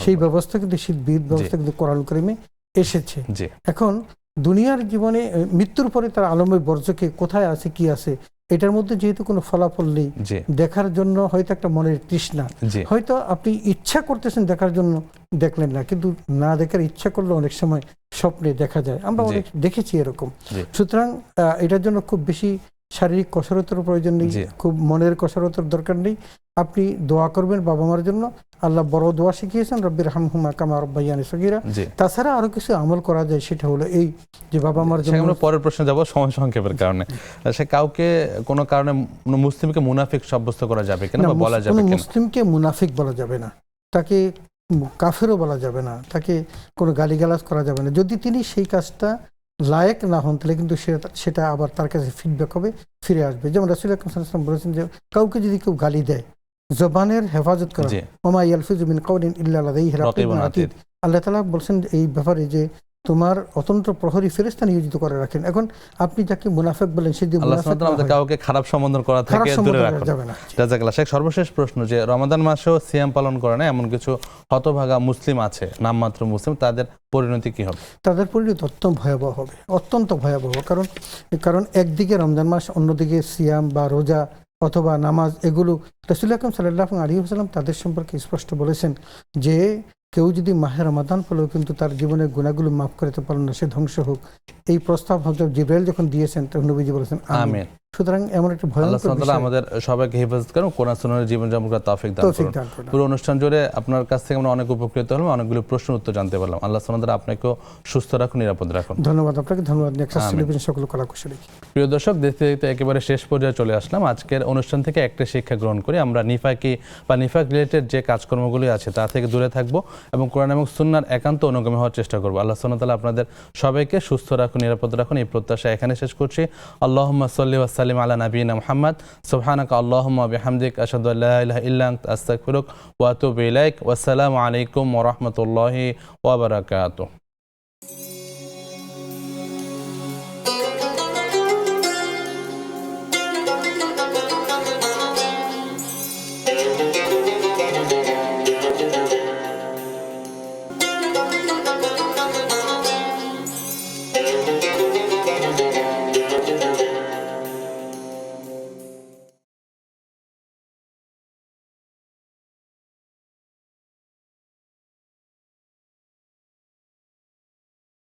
সেই ব্যবস্থা কিন্তু শীতবিদ ব্যবস্থা কিন্তু কোরআন কারীমে এসেছে। এখন দুনিয়ার জীবনে মৃত্যুর পরে তার আলমের বর্জকে কোথায় আছে, কি আছে, এটার মধ্যে যেহেতু কোনো ফলাফল নেই, দেখার জন্য হয়তো একটা মনের তৃষ্ণা, হয়তো আপনি ইচ্ছা করতেছেন দেখার জন্য, দেখলেন না, কিন্তু না দেখার ইচ্ছা করলে অনেক সময় স্বপ্নে দেখা যায়, আমরা অনেক দেখেছি এরকম। সুতরাং এটার জন্য খুব বেশি শারীরিক কসরতের প্রয়োজন নেই, খুব মনের কসরতের দরকার নেই। আপনি দোয়া করবেন বাবা মার জন্য, আল্লাহ বড় দোয়া শিখিয়েছেন, রব্বির হামহুমা কামা রাব্বায়ানি সগীরা। তাছাড়া আরো কিছু আমল করা যায়, সেটা হলো এই যে বাবা মার জন্য। আমরা পরের প্রশ্নে যাব সময় সংক্ষেপের কারণে। সে কাউকে কোনো কারণে মুসলিমকে মুনাফিক সাব্যস্ত করা যাবে কিনা বা বলা যাবে কিনা? মুসলিমকে মুনাফিক বলা যাবে না, তাকে কাফেরও বলা যাবে না, তাকে কোনো গালিগালাজ করা যাবে না। যদি তিনি সেই কাজটা লায়েক না হন, তাহলে কিন্তু সেটা আবার তার কাছে ফিডব্যাক হবে, ফিরে আসবে। যেমন রাসূলুল্লাহ সাল্লাল্লাহু আলাইহি ওয়াসাল্লাম বলেছেন যে কাউকে যদি কেউ গালি দেয়, জবানের হেফাজত করা, ওমা ইয়ালফিজু মিন কাউলিন ইল্লা লাদাইহি রাকিবুন আতীদ। আল্লাহ তাআলা বলেছেন এই ব্যাপারে যে তোমার অতন্ত্র প্রহরী ফেরেশতা নিয়োজিত করে রাখেন। এখন আপনি যাকে মুনাফিক বলেন, সে যদি মুনাফিক, আমাদের কাউকে খারাপ সম্বোধন করা থেকে দূরে রাখা যাবে না। জাযাকাল্লাহ শেখ। সর্বশেষ প্রশ্ন, যে রমাদান মাসেও সিয়াম পালন করে না এমন কিছু হতভাগা মুসলিম আছে, নামমাত্র মুসলিম, তাদের পরিণতি কি হবে? তাদের পরিণতি অত্যন্ত ভয়াবহ হবে, অত্যন্ত ভয়াবহ। কারণ একদিকে রমজান মাস, অন্যদিকে সিয়াম বা রোজা অথবা নামাজ, এগুলো রাসূল আকরাম সাল্লাল্লাহু আলাইহি ওয়াসাল্লাম তাদের সম্পর্কে স্পষ্ট বলেছেন যে কেউ যদি মাহে রমাদান পেলেও কিন্তু তার জীবনের গুনাহগুলো মাফ করতে পারেন না, সে ধ্বংস হোক। এই প্রস্তাব হযরত জিবরাইল যখন দিয়েছেন তখন নবীজি বলেছেন আমিন। সুতরাং এমন একটা ভয়ঙ্কর বিষয়। আল্লাহ তাআলা আমাদের সবাইকে হেফাজত করুন, কোরআন সুন্নাহর জীবন যাপন করার তৌফিক দান করুন। পুরো অনুষ্ঠান জুড়ে আপনার কাছ থেকে আমরা অনেক উপকৃত হলাম, অনেকগুলো প্রশ্ন উত্তর জানতে পারলাম। আল্লাহ সুবহানাহু ওয়া তাআলা আপনাকেও সুস্থ রাখুন, নিরাপদ রাখুন। ধন্যবাদ আপনাকে, ধন্যবাদ নেক্সাস টেলিভিশন সকল কলাকুশলী। প্রিয় দর্শক, দেখতে দেখতে একেবারে শেষ পর্যায়ে চলে আসলাম। আজকের অনুষ্ঠান থেকে একটা শিক্ষা গ্রহণ করি, আমরা নিফাকি বা নিফাক রিলেটেড যে কাজকর্মগুলি আছে তা থেকে দূরে থাকব এবং কোরআন এবং সুন্নাহর একান্ত অনুগামী হওয়ার চেষ্টা করব। আল্লাহ সুবহানাহু ওয়া তাআলা আপনাদের সবাইকে সুস্থ রাখুন, নিরাপদ রাখুন, এই প্রত্যাশা এখানে শেষ করছি। আল্লাহুম্মা সাল্লি ওয়া সাল্লিম আলা নাবিয়িনা মুহাম্মদ। সুবহানাকা আল্লাহুম্মা ওয়া বিহামদিক, আশহাদু আল্লা ইলাহা ইল্লা আনতা, আস্তাগফিরুক ওয়া আতুবু ইলাইক। ওয়া আসসালামু আলাইকুম ওয়া রাহমাতুল্লাহি ওয়া বারাকাতুহু।